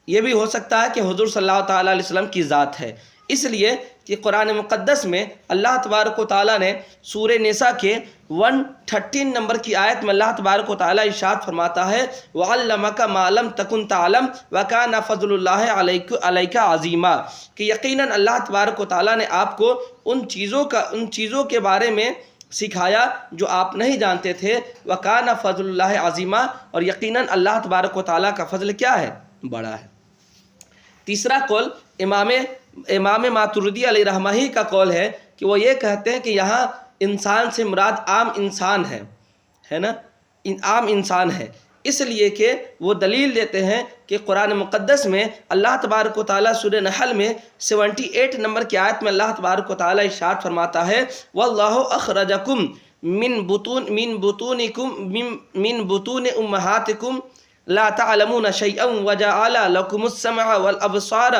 یہ بھی ہو سکتا ہے کہ حضور صلی اللہ تعالیٰ علیہ وسلم کی ذات ہے، اس لیے کہ قرآن مقدس میں اللہ تبارک و تعالیٰ نے سورہ نساء کے 113 نمبر کی آیت میں اللہ تبارک و تعالیٰ ارشاد فرماتا ہے وَعَلَّمَكَ مَا لَمْ تَكُنْ تَعْلَمْ وَكَانَ فَضْلُ اللَّهِ عَلَيْكَ عَظِيمًا، کہ یقیناً اللہ تبارک و تعالیٰ نے آپ کو ان چیزوں کے بارے میں سکھایا جو آپ نہیں جانتے تھے، وَكَانَ فَضْلُ اللَّهِ عَظِيمًا، اور یقیناً اللہ تبارک و تعالیٰ کا فضل کیا ہے؟ بڑا ہے۔ تیسرا قول امام ماتریدی علیہ رحمہ ہی کا قول ہے کہ وہ یہ کہتے ہیں کہ یہاں انسان سے مراد عام انسان ہے نا، عام انسان ہے، اس لیے کہ وہ دلیل دیتے ہیں کہ قرآن مقدس میں اللہ تبارک و تعالیٰ سورہ نحل میں 78 نمبر کی آیت میں اللہ تبارک و تعالیٰ ارشاد فرماتا ہے وَاللَّهُ أَخْرَجَكُمْ من بطون امہاتکم لا تعلمون شیئا وجعل لکم السمع والابصار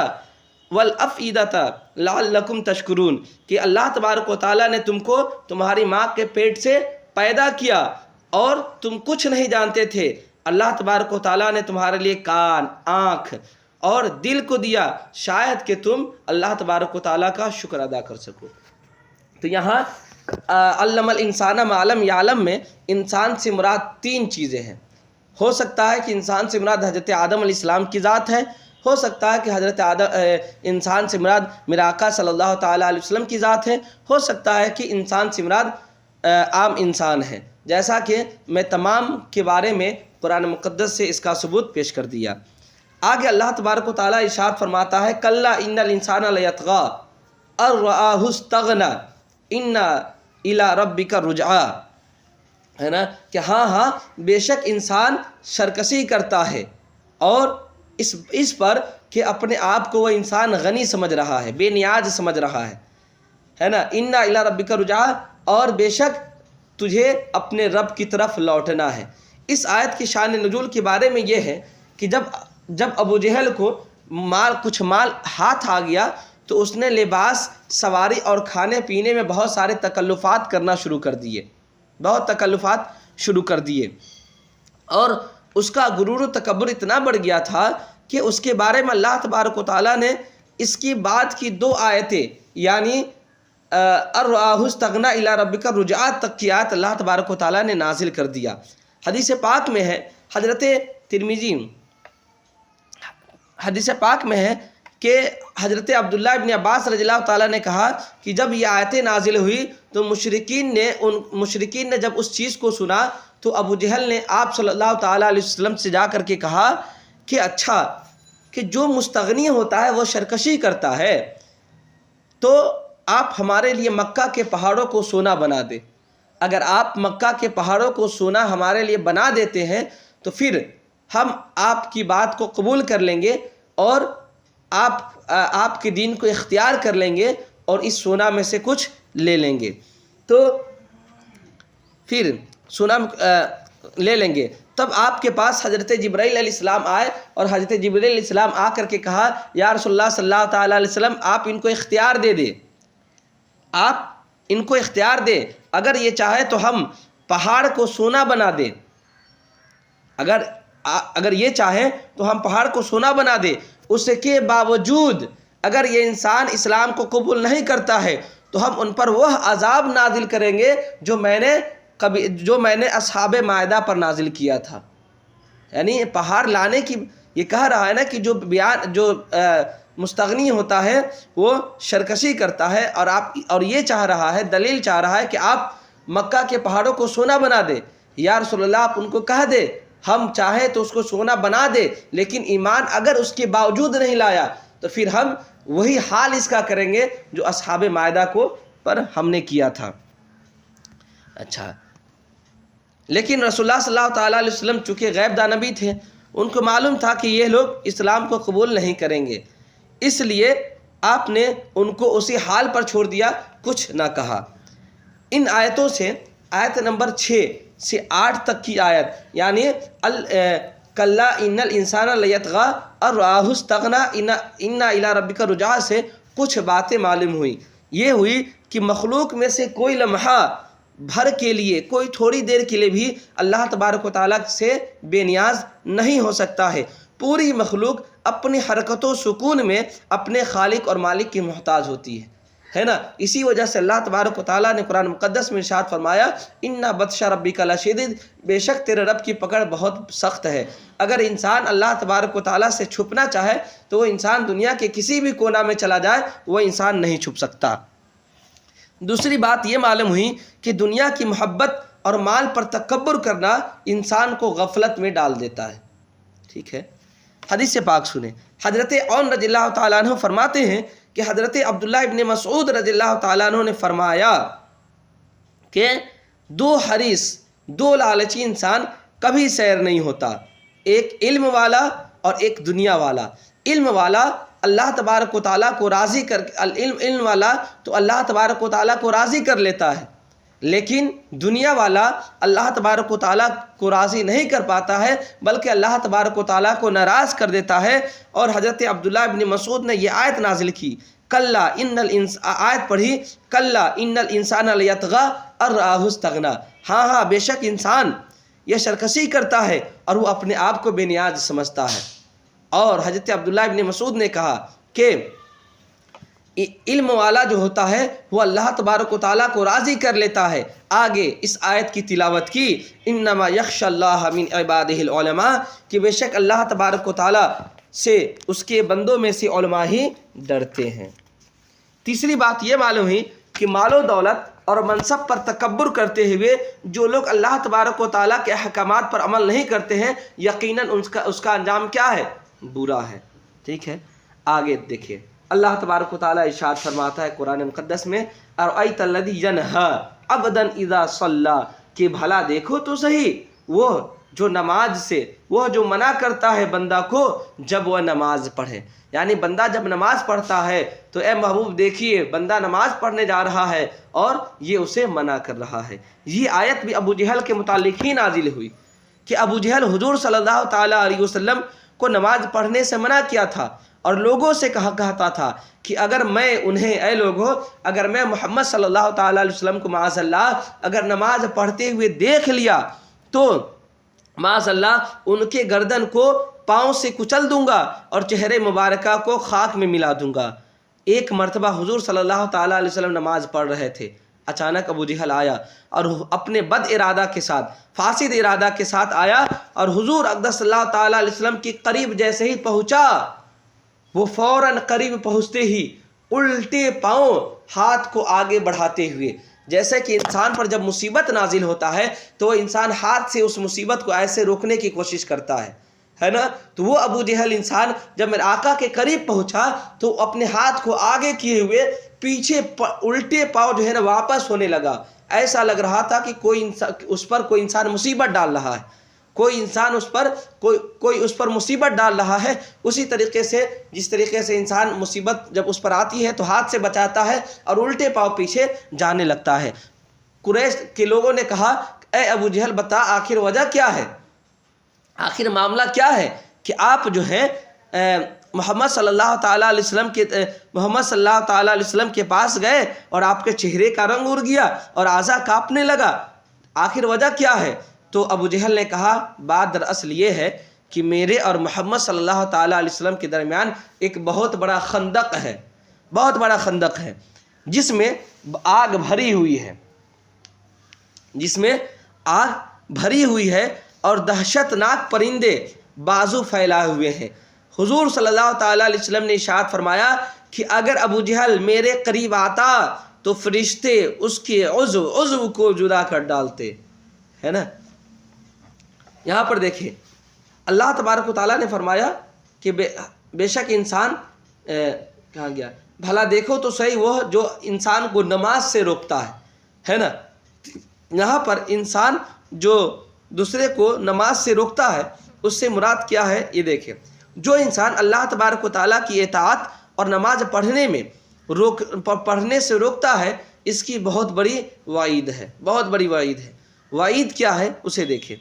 والافئدۃ لعلکم تشکرون، کہ اللہ تبارک و تعالیٰ نے تم کو تمہاری ماں کے پیٹ سے پیدا کیا اور تم کچھ نہیں جانتے تھے، اللہ تبارک و تعالیٰ نے تمہارے لیے کان، آنکھ اور دل کو دیا شاید کہ تم اللہ تبارک و تعالیٰ کا شکر ادا کر سکو۔ تو یہاں علم الانسان ما لم یعلم میں انسان سے مراد 3 چیزیں ہیں۔ ہو سکتا ہے کہ انسان سے مراد حضرت آدم علیہ السلام کی ذات ہے، ہو سکتا ہے کہ حضرت انسان سے مراد میرا آقا صلی اللہ تعالیٰ علیہ وسلم کی ذات ہے، ہو سکتا ہے کہ انسان سے مراد عام انسان ہے، جیسا کہ میں تمام کے بارے میں قرآن مقدس سے اس کا ثبوت پیش کر دیا۔ آگے اللہ تبارک و تعالیٰ ارشاد فرماتا ہے کلا ان الانسان لیطغی ان رآہ استغنی ان الی ربک الرجعی، ہے نا، کہ ہاں بے شک انسان سرکشی کرتا ہے اور اس پر کہ اپنے آپ کو وہ انسان غنی سمجھ رہا ہے، بے نیاز سمجھ رہا ہے نا، ان الی ربک الرجعی، اور بے شک تجھے اپنے رب کی طرف لوٹنا ہے۔ اس آیت کی شان نزول کے بارے میں یہ ہے کہ جب ابو جہل کو کچھ مال ہاتھ آ گیا تو اس نے لباس، سواری اور کھانے پینے میں بہت سارے تکلفات کرنا شروع کر دیے، اور اس کا غرور و تکبر اتنا بڑھ گیا تھا کہ اس کے بارے میں اللہ تبارک و تعالیٰ نے اس کی بعد کی 2 آیتیں یعنی ارآہ استغنی الی ربک الرجعی تک کی آیت اللہ تبارک و تعالیٰ نے نازل کر دیا۔ حدیث پاک میں ہے، حدیث پاک میں ہے کہ حضرت عبداللہ ابن عباس رضی اللہ تعالیٰ نے کہا کہ جب یہ آیتیں نازل ہوئی تو مشرکین نے جب اس چیز کو سنا تو ابو جہل نے آپ صلی اللہ تعالیٰ علیہ وسلم سے جا کر کے کہا کہ اچھا، کہ جو مستغنی ہوتا ہے وہ سرکشی کرتا ہے، تو آپ ہمارے لیے مکہ کے پہاڑوں کو سونا بنا دے۔ اگر آپ مکہ کے پہاڑوں کو سونا ہمارے لیے بنا دیتے ہیں تو پھر ہم آپ کی بات کو قبول کر لیں گے اور آپ کے دین کو اختیار کر لیں گے اور اس سونا میں سے کچھ لے لیں گے، تو پھر سونا لے لیں گے۔ تب آپ کے پاس حضرت جبرائیل علیہ السلام آئے اور حضرت جبرائیل علیہ السلام آ کر کے کہا یا رسول اللہ صلی اللہ تعالیٰ علیہ وسلم، آپ ان کو اختیار دے دیں، آپ ان کو اختیار دیں، اگر یہ چاہے تو ہم پہاڑ کو سونا بنا دیں، اگر یہ چاہیں تو ہم پہاڑ کو سونا بنا دیں، اس کے باوجود اگر یہ انسان اسلام کو قبول نہیں کرتا ہے تو ہم ان پر وہ عذاب نازل کریں گے جو میں نے اصحاب مائدہ پر نازل کیا تھا۔ یعنی پہاڑ لانے کی یہ کہہ رہا ہے نا کہ جو مستغنی ہوتا ہے وہ سرکشی کرتا ہے، اور یہ چاہ رہا ہے، دلیل چاہ رہا ہے کہ آپ مکہ کے پہاڑوں کو سونا بنا دے۔ یا رسول اللہ آپ ان کو کہہ دے ہم چاہیں تو اس کو سونا بنا دے، لیکن ایمان اگر اس کے باوجود نہیں لایا تو پھر ہم وہی حال اس کا کریں گے جو اصحاب مائدہ پر ہم نے کیا تھا۔ اچھا، لیکن رسول اللہ صلی اللہ تعالیٰ علیہ وسلم چونکہ غیب داں نبی تھے، ان کو معلوم تھا کہ یہ لوگ اسلام کو قبول نہیں کریں گے، اس لیے آپ نے ان کو اسی حال پر چھوڑ دیا، کچھ نہ کہا۔ ان آیتوں سے آیت نمبر 6 سے 8 تک کی آیت یعنی کلا ان الانسان لیطغی ان رآہ استغنی ان الی ربک الرجعی سے کچھ باتیں معلوم ہوئی۔ یہ ہوئی کہ مخلوق میں سے کوئی لمحہ بھر کے لیے، کوئی تھوڑی دیر کے لیے بھی اللہ تبارک و تعالیٰ سے بے نیاز نہیں ہو سکتا ہے۔ پوری مخلوق اپنی حرکت و سکون میں اپنے خالق اور مالک کی محتاج ہوتی ہے نا۔ اسی وجہ سے اللہ تبارک و تعالیٰ نے قرآن مقدس میں ارشاد فرمایا ان بطش ربک لشدید، بے شک تیرے رب کی پکڑ بہت سخت ہے۔ اگر انسان اللہ تبارک و تعالیٰ سے چھپنا چاہے تو وہ انسان دنیا کے کسی بھی کونا میں چلا جائے، وہ انسان نہیں چھپ سکتا۔ دوسری بات یہ معلوم ہوئی کہ دنیا کی محبت اور مال پر تکبر کرنا انسان کو غفلت میں ڈال دیتا ہے، ٹھیک ہے۔ حدیث پاک سنیں، حضرت عون رضی اللہ تعالیٰ عنہ فرماتے ہیں کہ حضرت عبداللہ ابن مسعود رضی اللہ تعالیٰ عنہ نے فرمایا کہ 2 حریص، 2 لالچی انسان کبھی سیر نہیں ہوتا، ایک علم والا اور ایک دنیا والا۔ علم والا اللہ تبارک و تعالیٰ کو راضی علم والا تو اللہ تبارک و تعالیٰ کو راضی کر لیتا ہے، لیکن دنیا والا اللہ تبارک و تعالیٰ کو راضی نہیں کر پاتا ہے، بلکہ اللہ تبارک و تعالیٰ کو ناراض کر دیتا ہے۔ اور حضرت عبداللہ بن مسعود نے یہ آیت نازل کی، کلا ان آیت پڑھی، کلا ان الانسان لیطغی ان رآہ استغنی، ہاں ہاں بے شک انسان یہ سرکشی کرتا ہے اور وہ اپنے آپ کو بے نیاز سمجھتا ہے۔ اور حضرت عبداللہ بن مسعود نے کہا کہ علم والا جو ہوتا ہے وہ اللہ تبارک و تعالیٰ کو راضی کر لیتا ہے۔ آگے اس آیت کی تلاوت کی، انما یخشی اللہ من عبادہ العلماء، کہ بے شک اللہ تبارک و تعالیٰ سے اس کے بندوں میں سے علماء ہی ڈرتے ہیں۔ تیسری بات یہ معلوم ہوئی کہ مال و دولت اور منصب پر تکبر کرتے ہوئے جو لوگ اللہ تبارک و تعالیٰ کے احکامات پر عمل نہیں کرتے ہیں، یقیناً اس کا انجام کیا ہے؟ برا ہے۔ ٹھیک ہے، آگے دیکھیے اللہ تبارک و تعالیٰ ارشاد فرماتا ہے قرآن مقدس میں، ارأیت الذی ینہی عبدا اذا صلی، کہ بھلا دیکھو تو صحیح وہ جو نماز سے، وہ جو منع کرتا ہے بندہ کو جب وہ نماز پڑھے۔ یعنی بندہ جب نماز پڑھتا ہے تو اے محبوب دیکھیے بندہ نماز پڑھنے جا رہا ہے اور یہ اسے منع کر رہا ہے۔ یہ آیت بھی ابو جہل کے متعلق ہی نازل ہوئی کہ ابو جہل حضور صلی اللہ تعالیٰ علیہ وسلم کو نماز پڑھنے سے منع کیا تھا اور لوگوں سے کہتا تھا کہ اگر میں انہیں، اے لوگوں، اگر میں محمد صلی اللہ تعالیٰ علیہ وسلم کو معاذ اللہ اگر نماز پڑھتے ہوئے دیکھ لیا تو معاذ اللہ ان کے گردن کو پاؤں سے کچل دوں گا اور چہرے مبارکہ کو خاک میں ملا دوں گا۔ ایک مرتبہ حضور صلی اللہ تعالیٰ علیہ وسلم نماز پڑھ رہے تھے، اچانک ابو جہل آیا اور اپنے بد ارادہ کے ساتھ، فاسد ارادہ کے ساتھ آیا اور حضور اقدس صلی اللہ تعالیٰ علیہ وسلم کی قریب جیسے ہی پہنچا، وہ فوراً قریب پہنچتے ہی الٹے پاؤں ہاتھ کو آگے بڑھاتے ہوئے، جیسے کہ انسان پر جب مصیبت نازل ہوتا ہے تو وہ انسان ہاتھ سے اس مصیبت کو ایسے روکنے کی کوشش کرتا ہے نا، تو وہ ابو جہل انسان جب میرے آقا کے قریب پہنچا تو اپنے ہاتھ کو آگے کیے ہوئے پیچھے الٹے پاؤں جو ہے نا واپس ہونے لگا۔ ایسا لگ رہا تھا کہ اس پر کوئی انسان مصیبت ڈال رہا ہے، کوئی انسان کوئی اس پر مصیبت ڈال رہا ہے۔ اسی طریقے سے جس طریقے سے انسان مصیبت جب اس پر آتی ہے تو ہاتھ سے بچاتا ہے اور الٹے پاؤں پیچھے جانے لگتا ہے۔ قریش کے لوگوں نے کہا، اے ابو جہل بتا آخر وجہ کیا ہے، آخر معاملہ کیا ہے کہ آپ جو ہیں محمد صلی اللہ تعالیٰ علیہ وسلم کے پاس گئے اور آپ کے چہرے کا رنگ اڑ گیا اور اعضا کانپنے لگا، آخر وجہ کیا ہے؟ تو ابو جہل نے کہا بات دراصل یہ ہے کہ میرے اور محمد صلی اللہ تعالیٰ علیہ وسلم کے درمیان ایک بہت بڑا خندق ہے، بہت بڑا خندق ہے جس میں آگ بھری ہوئی ہے، جس میں آگ بھری ہوئی ہے اور دہشت ناک پرندے بازو پھیلائے ہوئے ہیں۔ حضور صلی اللہ تعالیٰ علیہ وسلم نے ارشاد فرمایا کہ اگر ابو جہل میرے قریب آتا تو فرشتے اس کے عضو کو جدا کر ڈالتے، ہے نا۔ یہاں پر دیکھیں اللہ تبارک و تعالیٰ نے فرمایا کہ بے شک انسان کہاں گیا، بھلا دیکھو تو صحیح وہ جو انسان کو نماز سے روکتا ہے نا۔ یہاں پر انسان جو دوسرے کو نماز سے روکتا ہے اس سے مراد کیا ہے یہ دیکھیں، جو انسان اللہ تبارک و تعالیٰ کی اطاعت اور نماز پڑھنے سے روکتا ہے اس کی بہت بڑی وعید ہے، بہت بڑی وعید ہے۔ وعید کیا ہے اسے دیکھیں،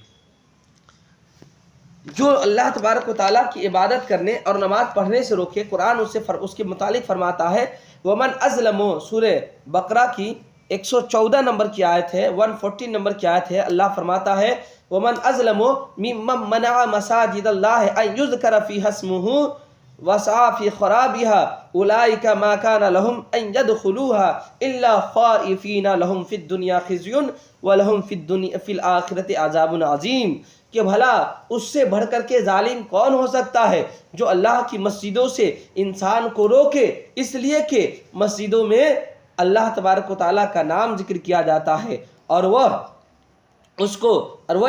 جو اللہ تبارک و تعالیٰ کی عبادت کرنے اور نماز پڑھنے سے روکے، قرآن اس کے متعلق فرماتا ہے ومن ازلم، سورہ بقرہ کی 114 نمبر کی آیت ہے، 114 نمبر کی آیت ہے، اللہ فرماتا ہے ومن ازلم ممن منع مساجد اللہ ان یذکر فیہا اسمہ وسعى في خرابها اولئک ما كان لهم ان يدخلوها الا خائفین لهم في الدنيا خزي ولهم في الآخرة عذاب عظیم، کہ بھلا اس سے بڑھ کر کے ظالم کون ہو سکتا ہے جو اللہ کی مسجدوں سے انسان کو روکے، اس لیے کہ مسجدوں میں اللہ تبارک و تعالیٰ کا نام ذکر کیا جاتا ہے اور وہ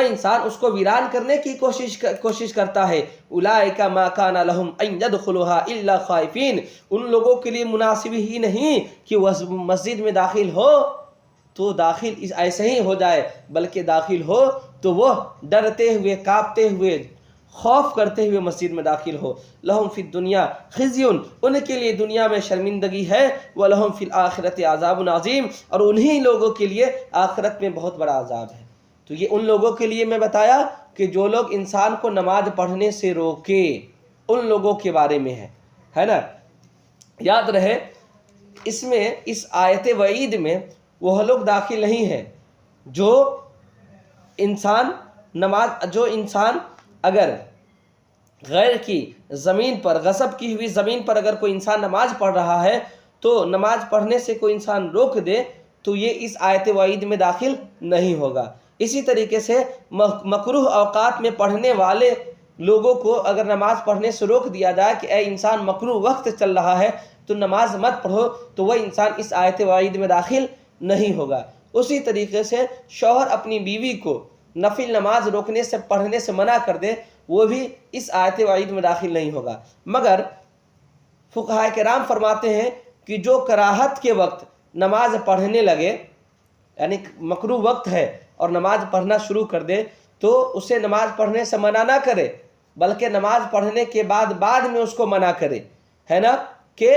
انسان اس کو ویران کرنے کی کوشش کرتا ہے۔ اولئک ما کان لهم ان يدخلوها الا خائفین، ان لوگوں کے لیے مناسب ہی نہیں کہ وہ مسجد میں داخل ہو تو داخل ایسے ہی ہو جائے، بلکہ داخل ہو تو وہ ڈرتے ہوئے، کانپتے ہوئے، خوف کرتے ہوئے مسجد میں داخل ہو۔ لہم فی الدنیا خزیٌ، ان کے لیے دنیا میں شرمندگی ہے، ولہم فی الآخرۃ عذاب عظیم، اور انہی لوگوں کے لیے آخرت میں بہت بڑا عذاب ہے۔ تو یہ ان لوگوں کے لیے میں بتایا کہ جو لوگ انسان کو نماز پڑھنے سے روکے، ان لوگوں کے بارے میں ہے نا۔ یاد رہے اس میں، اس آیت وعید میں وہ لوگ داخل نہیں ہیں جو انسان اگر غیر کی زمین پر، غصب کی ہوئی زمین پر اگر کوئی انسان نماز پڑھ رہا ہے تو نماز پڑھنے سے کوئی انسان روک دے تو یہ اس آیت وعید میں داخل نہیں ہوگا۔ اسی طریقے سے مکروہ اوقات میں پڑھنے والے لوگوں کو اگر نماز پڑھنے سے روک دیا جائے کہ اے انسان مکروہ وقت چل رہا ہے تو نماز مت پڑھو، تو وہ انسان اس آیت وعید میں داخل نہیں ہوگا۔ اسی طریقے سے شوہر اپنی بیوی کو نفل نماز روکنے سے، پڑھنے سے منع کر دے، وہ بھی اس آیت وعید میں داخل نہیں ہوگا۔ مگر فقہاء کرام فرماتے ہیں کہ جو کراہت کے وقت نماز پڑھنے لگے، یعنی مکروہ وقت ہے اور نماز پڑھنا شروع کر دے، تو اسے نماز پڑھنے سے منع نہ کرے، بلکہ نماز پڑھنے کے بعد میں اس کو منع کرے، ہے نا، کہ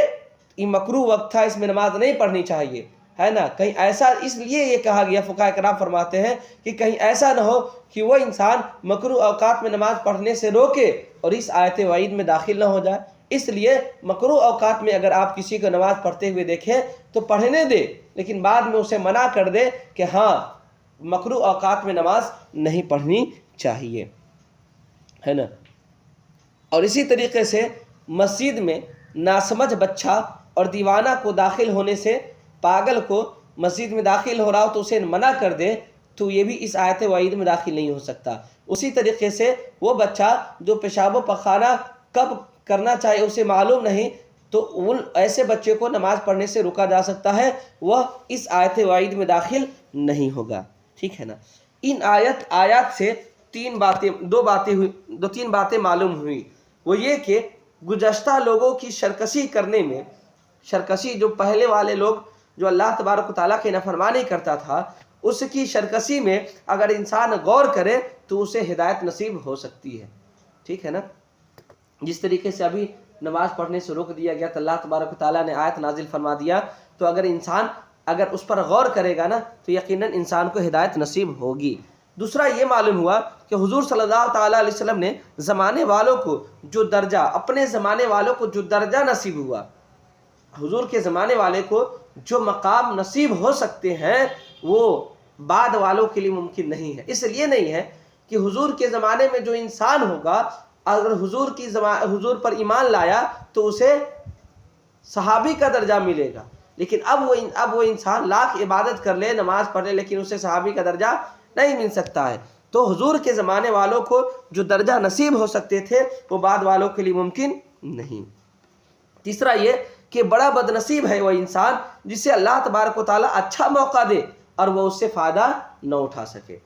یہ مکروہ وقت تھا، اس میں نماز نہیں پڑھنی چاہیے، ہے نا۔ کہیں ایسا، اس لیے یہ کہا گیا، فقہاء کرام فرماتے ہیں کہ کہیں ایسا نہ ہو کہ وہ انسان مکروہ اوقات میں نماز پڑھنے سے روکے اور اس آیت وعید میں داخل نہ ہو جائے۔ اس لیے مکروہ اوقات میں اگر آپ کسی کو نماز پڑھتے ہوئے دیکھیں تو پڑھنے دے، لیکن بعد میں اسے منع کر دے کہ ہاں مکروہ اوقات میں نماز نہیں پڑھنی چاہیے، ہے نا۔ اور اسی طریقے سے مسجد میں ناسمجھ بچہ اور دیوانہ کو داخل ہونے سے، پاگل کو مسجد میں داخل ہو رہا ہو تو اسے منع کر دے تو یہ بھی اس آیت وعید میں داخل نہیں ہو سکتا۔ اسی طریقے سے وہ بچہ جو پیشاب و پخانہ کب کرنا چاہیے اسے معلوم نہیں، تو ان ایسے بچے کو نماز پڑھنے سے روکا جا سکتا ہے، وہ اس آیت وعید میں داخل نہیں ہوگا، ٹھیک ہے نا۔ ان آیات سے تین باتیں معلوم ہوئی۔ وہ یہ کہ گزشتہ لوگوں کی سرکشی کرنے میں، سرکشی جو پہلے والے لوگ جو اللہ تبارک و تعالیٰ کی نافرمانی کرتا تھا، اس کی سرکشی میں اگر انسان غور کرے تو اسے ہدایت نصیب ہو سکتی ہے، ٹھیک ہے نا۔ جس طریقے سے ابھی نماز پڑھنے سے روک دیا گیا تو اللہ تبارک و تعالیٰ نے آیت نازل فرما دیا، تو اگر انسان اس پر غور کرے گا نا تو یقیناً انسان کو ہدایت نصیب ہوگی۔ دوسرا یہ معلوم ہوا کہ حضور صلی اللہ تعالیٰ علیہ وسلم نے زمانے والوں کو جو درجہ، اپنے زمانے والوں کو جو درجہ نصیب ہوا، حضور کے زمانے والے کو جو مقام نصیب ہو سکتے ہیں وہ بعد والوں کے لیے ممکن نہیں ہے۔ اس لیے نہیں ہے کہ حضور کے زمانے میں جو انسان ہوگا، اگر حضور پر ایمان لایا تو اسے صحابی کا درجہ ملے گا، لیکن اب وہ انسان لاکھ عبادت کر لے، نماز پڑھ لے، لیکن اسے صحابی کا درجہ نہیں مل سکتا ہے۔ تو حضور کے زمانے والوں کو جو درجہ نصیب ہو سکتے تھے وہ بعد والوں کے لیے ممکن نہیں۔ تیسرا یہ کہ بڑا بد نصیب ہے وہ انسان جسے اللہ تبارک و تعالیٰ اچھا موقع دے اور وہ اس سے فائدہ نہ اٹھا سکے۔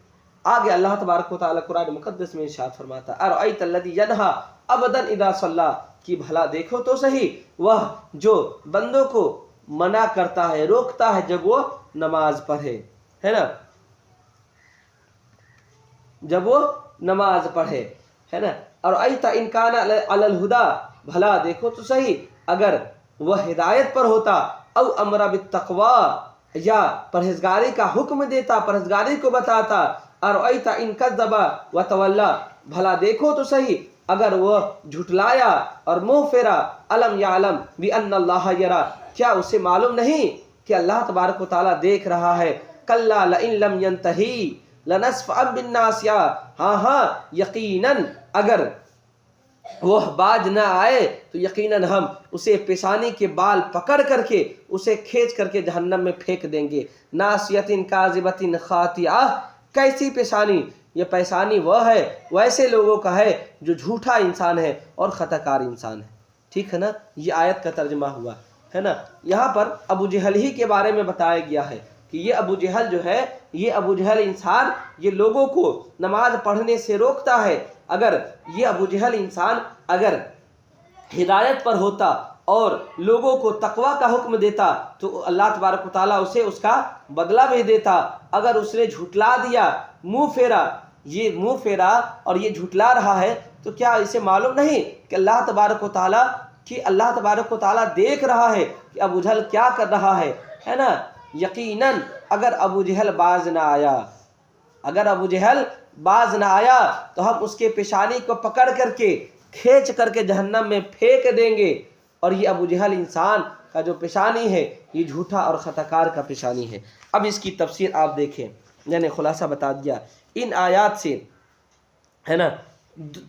آگے اللہ تبارک و تعالیٰ قرآن مقدس میں ارشاد فرماتا ہے، ارأیت الذی ینہا عبدا اذا صلی، کہ بھلا دیکھو تو صحیح وہ جو بندوں کو منع کرتا ہے، روکتا ہے جب وہ نماز پڑھے، ہے نا، جب وہ نماز پڑھے، ہے نا۔ ارأیت ان کان علی الہدی، بھلا دیکھو تو صحیح اگر وہ ہدایت پر ہوتا، او امر بالتقوی، یا پرہیزگاری کا حکم دیتا، پرہیزگاری کو بتاتا۔ ارأیت ان کذب وتولی، بھلا دیکھو تو صحیح اگر وہ جھٹلایا اور منہ پھیرا۔ الم یعلم بان اللہ یری، کیا اسے معلوم نہیں کہ اللہ تبارک و تعالیٰ دیکھ رہا ہے۔ کلا لئن لم ینتہی لنسفعا بالناصیہ، ہاں یقیناً اگر وہ باز نہ آئے تو یقیناً ہم اسے پیشانی کے بال پکڑ کر کے اسے کھینچ کر کے جہنم میں پھینک دیں گے۔ ناصیۃ کاذبۃ خاطئہ، کیسی پیشانی؟ یہ پیشانی وہ ہے، ویسے لوگوں کا ہے جو جھوٹا انسان ہے اور خطا کار انسان ہے، ٹھیک ہے نا۔ یہ آیت کا ترجمہ ہوا، ہے نا۔ یہاں پر ابو جہل ہی کے بارے میں بتایا گیا ہے کہ یہ ابو جہل جو ہے، یہ ابو جہل انسان یہ لوگوں کو نماز پڑھنے سے روکتا ہے۔ اگر یہ ابو جہل انسان اگر ہدایت پر ہوتا اور لوگوں کو تقوی کا حکم دیتا تو اللہ تبارک و تعالیٰ اسے اس کا بدلہ بھی دیتا۔ اگر اس نے جھٹلا دیا، منہ پھیرا، یہ منہ پھیرا اور یہ جھٹلا رہا ہے تو کیا اسے معلوم نہیں کہ اللہ تبارک و تعالیٰ دیکھ رہا ہے کہ ابو جہل کیا کر رہا ہے نا؟ یقیناً اگر ابو جہل باز نہ آیا تو ہم اس کے پیشانی کو پکڑ کر کے کھینچ کر کے جہنم میں پھینک دیں گے۔ اور یہ ابو جہل انسان کا جو پیشانی ہے یہ جھوٹا اور خطاکار کا پیشانی ہے۔ اب اس کی تفسیر آپ دیکھیں، میں نے خلاصہ بتا دیا۔ ان آیات سے ہے نا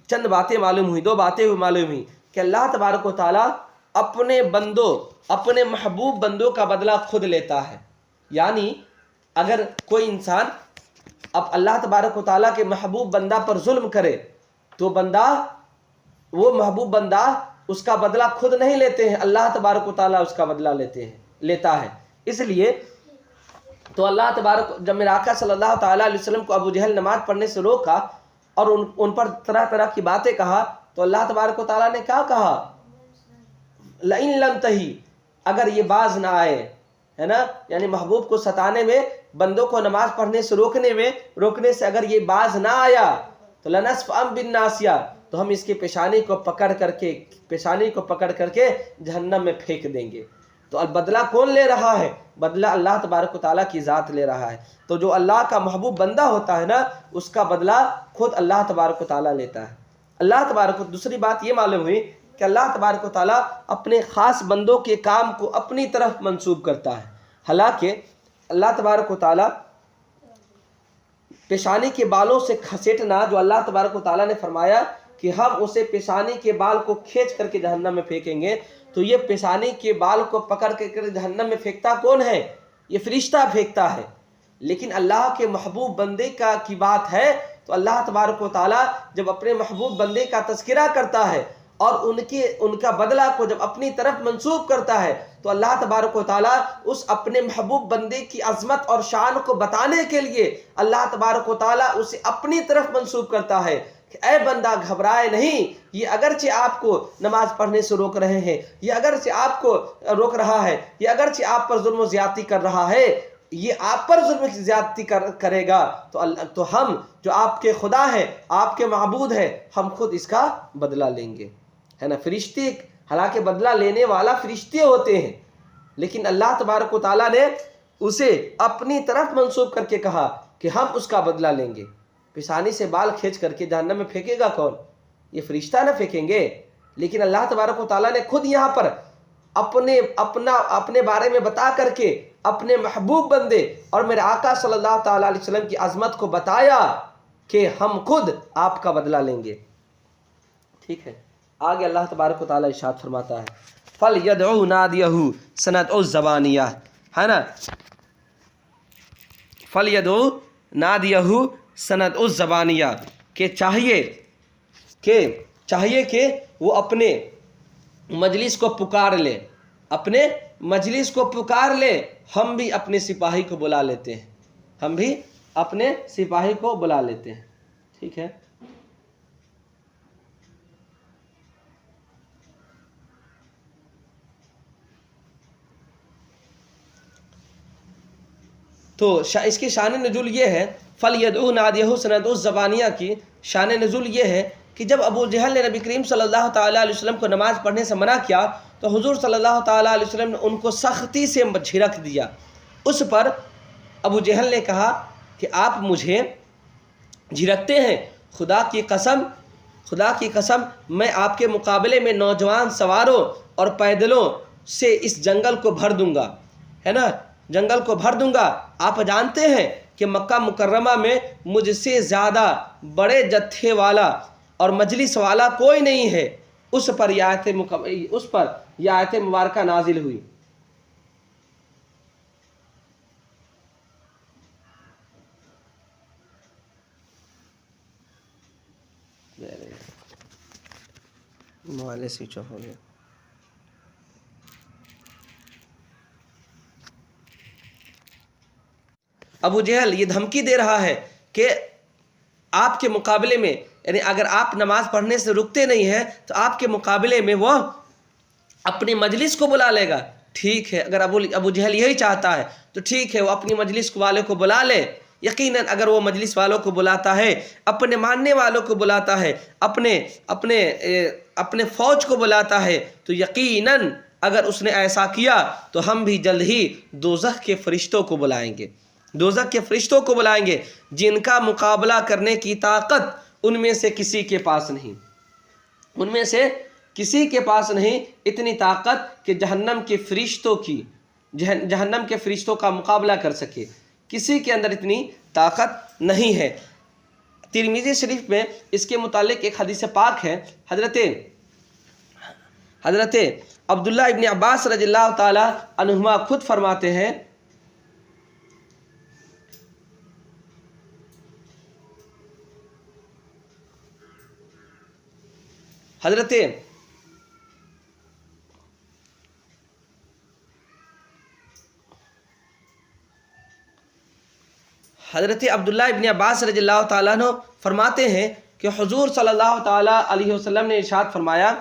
چند باتیں معلوم ہوئی، دو باتیں معلوم ہوئی کہ اللہ تبارک و تعالیٰ اپنے محبوب بندوں کا بدلہ خود لیتا ہے۔ یعنی اگر کوئی انسان اب اللہ تبارک و تعالیٰ کے محبوب بندہ پر ظلم کرے تو وہ محبوب بندہ اس کا بدلہ خود نہیں لیتے ہیں، اللہ تبارک و تعالیٰ اس کا بدلہ لیتا ہے۔ اس لیے تو اللہ تبارک جب میرے آقا صلی اللہ تعالیٰ علیہ وسلم کو ابو جہل نماز پڑھنے سے روکا اور ان پر طرح طرح کی باتیں کہا تو اللہ تبارک و تعالیٰ نے کیا کہا؟ لئن لم تہی، اگر یہ باز نہ آئے، ہے نا، یعنی محبوب کو ستانے میں، بندوں کو نماز پڑھنے سے روکنے سے اگر یہ باز نہ آیا تو لنصفعا بالناصیہ، تو ہم اس کی پیشانی کو پکڑ کر کے جہنم میں پھینک دیں گے۔ تو بدلہ کون لے رہا ہے؟ بدلہ اللہ تبارک و تعالیٰ کی ذات لے رہا ہے۔ تو جو اللہ کا محبوب بندہ ہوتا ہے نا اس کا بدلہ خود اللہ تبارک و تعالیٰ لیتا ہے۔ دوسری بات یہ معلوم ہوئی کہ اللہ تبارک و تعالیٰ اپنے خاص بندوں کے کام کو اپنی طرف منسوب کرتا ہے، حالانکہ اللہ تبارک و تعالیٰ پیشانی کے بالوں سے گھسیٹنا، جو اللہ تبارک و تعالیٰ نے فرمایا کہ ہم اسے پیشانی کے بال کو کھینچ کر کے جہنم میں پھینکیں گے، تو یہ پیشانی کے بال کو پکڑ کر جہنم میں پھینکتا کون ہے؟ یہ فرشتہ پھینکتا ہے۔ لیکن اللہ کے محبوب بندے کی بات ہے تو اللہ تبارک و تعالیٰ جب اپنے محبوب بندے کا تذکرہ کرتا ہے اور ان کا بدلہ کو جب اپنی طرف منسوب کرتا ہے تو اللہ تبارک و تعالیٰ اس اپنے محبوب بندے کی عظمت اور شان کو بتانے کے لیے اللہ تبارک و تعالیٰ اسے اپنی طرف منسوب کرتا ہے کہ اے بندہ گھبرائے نہیں، یہ اگرچہ آپ کو نماز پڑھنے سے روک رہے ہیں، یہ اگرچہ آپ کو روک رہا ہے، یہ اگرچہ آپ پر ظلم و زیادتی کر رہا ہے، یہ آپ پر ظلم و زیادتی کرے گا تو ہم جو آپ کے خدا ہیں، آپ کے معبود ہیں، ہم خود اس کا بدلہ لیں گے، ہے نا۔ فرشتے، حالانکہ بدلہ لینے والا فرشتے ہوتے ہیں، لیکن اللہ تبارک و تعالیٰ نے اسے اپنی طرف منسوب کر کے کہا کہ ہم اس کا بدلہ لیں گے۔ پیشانی سے بال کھینچ کر کے جہنم میں پھینکے گا کون؟ یہ فرشتہ نہ پھینکیں گے، لیکن اللہ تبارک و تعالیٰ نے خود یہاں پر اپنے بارے میں بتا کر کے اپنے محبوب بندے اور میرے آقا صلی اللہ تعالیٰ علیہ وسلم کی عظمت کو بتایا کہ ہم خود آپ کا بدلہ لیں گے۔ ٹھیک ہے، آگے اللہ تبارک و تعالیٰ ارشاد فرماتا ہے فَلْيَدْعُوا نَادِيَهُ سَنَدْعُ الزَّبَانِيَةِ، ہے نا، فَلْيَدْعُوا نَادِيَهُ سَنَدْعُ الزَّبَانِيَةِ، کہ چاہیے کہ وہ اپنے مجلس کو پکار لے، اپنے مجلس کو پکار لے۔ ہم بھی اپنے سپاہی کو بلا لیتے ہیں، ٹھیک ہے۔ تو اس کی شان نزول یہ ہے، فَلْيَدْعُوا نَادِيَهُ سَنَدْعُ الزَّبَانِيَةِ کی شان نزول یہ ہے کہ جب ابو جہل نے نبی کریم صلی اللہ تعالیٰ علیہ وسلم کو نماز پڑھنے سے منع کیا تو حضور صلی اللہ تعالیٰ علیہ وسلم نے ان کو سختی سے جھڑک دیا۔ اس پر ابو جہل نے کہا کہ آپ مجھے جھڑکتے ہیں، خدا کی قسم میں آپ کے مقابلے میں نوجوان سواروں اور پیدلوں سے اس جنگل کو بھر دوں گا، ہے نا، جنگل کو بھر دوں گا۔ آپ جانتے ہیں کہ مکہ مکرمہ میں مجھ سے زیادہ بڑے جتھے والا اور مجلس والا کوئی نہیں ہے۔ اس پر یہ آیت مبارکہ نازل ہوئی۔ موبائل سوئچ آف ہو گیا۔ ابو جہل یہ دھمکی دے رہا ہے کہ آپ کے مقابلے میں، یعنی اگر آپ نماز پڑھنے سے رکتے نہیں ہیں تو آپ کے مقابلے میں وہ اپنی مجلس کو بلا لے گا۔ ٹھیک ہے، اگر ابو جہل یہی چاہتا ہے تو ٹھیک ہے، وہ اپنی مجلس والے کو بلا لے، یقیناً اگر وہ مجلس والوں کو بلاتا ہے، اپنے ماننے والوں کو بلاتا ہے، اپنے فوج کو بلاتا ہے، تو یقیناً اگر اس نے ایسا کیا تو ہم بھی جلد ہی دوزخ کے فرشتوں کو بلائیں گے، دوزخ کے فرشتوں کو بلائیں گے، جن کا مقابلہ کرنے کی طاقت ان میں سے کسی کے پاس نہیں، ان میں سے کسی کے پاس نہیں اتنی طاقت کہ جہنم کے فرشتوں کا مقابلہ کر سکے، کسی کے اندر اتنی طاقت نہیں ہے۔ ترمذی شریف میں اس کے متعلق ایک حدیث پاک ہے، حضرت عبداللہ ابن عباس رضی اللہ تعالی عنہما خود فرماتے ہیں، حضرت عبداللہ ابن عباس رضی اللہ تعالیٰ عنہ فرماتے ہیں کہ حضور صلی اللہ تعالیٰ علیہ وسلم نے ارشاد فرمایا،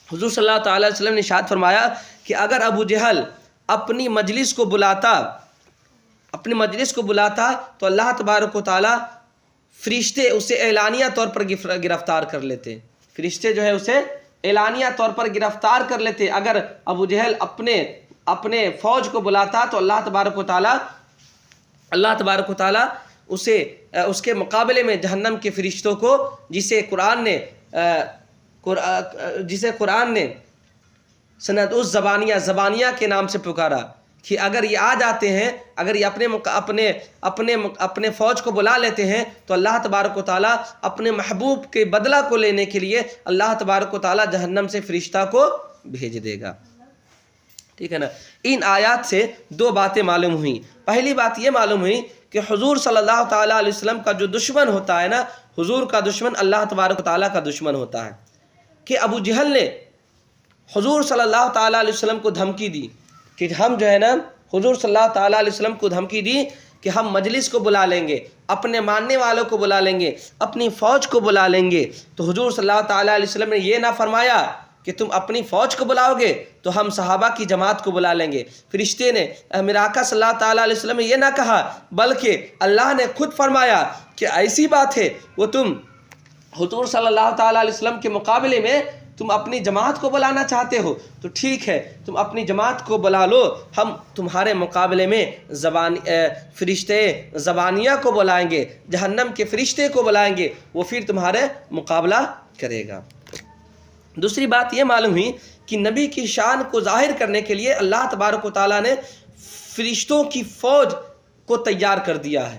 حضور صلی اللہ تعالیٰ علیہ وسلم نے ارشاد فرمایا کہ اگر ابو جہل اپنی مجلس کو بلاتا تو اللہ تبارک و تعالیٰ فرشتے اسے اعلانیہ طور پر گرفتار کر لیتے، فرشتے جو ہے اسے اعلانیہ طور پر گرفتار کر لیتے۔ اگر ابو جہل اپنے فوج کو بلاتا تو اللہ تبارک و تعالیٰ اس کے مقابلے میں جہنم کے فرشتوں کو، جسے قرآن نے سند زبانیہ کے نام سے پکارا کہ اگر یہ آ جاتے ہیں، اگر یہ اپنے فوج کو بلا لیتے ہیں تو اللہ تبارک و تعالیٰ اپنے محبوب کے بدلہ کو لینے کے لیے اللہ تبارک و تعالیٰ جہنم سے فرشتہ کو بھیج دے گا۔ ٹھیک ہے نا۔ ان آیات سے دو باتیں معلوم ہوئیں۔ پہلی بات یہ معلوم ہوئی کہ حضور صلی اللہ تعالیٰ علیہ وسلم کا جو دشمن ہوتا ہے نا، حضور کا دشمن اللہ تبارک و تعالیٰ کا دشمن ہوتا ہے، کہ ابو جہل نے حضور صلی اللہ تعالیٰ علیہ وسلم کو دھمکی دی کہ ہم جو ہے نا، حضور صلی اللہ تعالیٰ علیہ وسلم کو دھمکی دی کہ ہم مجلس کو بلا لیں گے، اپنے ماننے والوں کو بلا لیں گے، اپنی فوج کو بلا لیں گے۔ تو حضور صلی اللہ تعالیٰ علیہ وسلم نے یہ نہ فرمایا کہ تم اپنی فوج کو بلاؤ گے تو ہم صحابہ کی جماعت کو بلا لیں گے۔ فرشتے نے، میرے آقا صلی اللہ تعالیٰ علیہ وسلم نے یہ نہ کہا، بلکہ اللہ نے خود فرمایا کہ ایسی بات ہے وہ تم حضور صلی اللہ تعالیٰ علیہ وسلم کے مقابلے میں تم اپنی جماعت کو بلانا چاہتے ہو تو ٹھیک ہے، تم اپنی جماعت کو بلا لو، ہم تمہارے مقابلے میں فرشتے زبانیہ کو بلائیں گے، جہنم کے فرشتے کو بلائیں گے، وہ پھر تمہارے مقابلہ کرے گا۔ دوسری بات یہ معلوم ہوئی کہ نبی کی شان کو ظاہر کرنے کے لیے اللہ تبارک و تعالیٰ نے فرشتوں کی فوج کو تیار کر دیا ہے،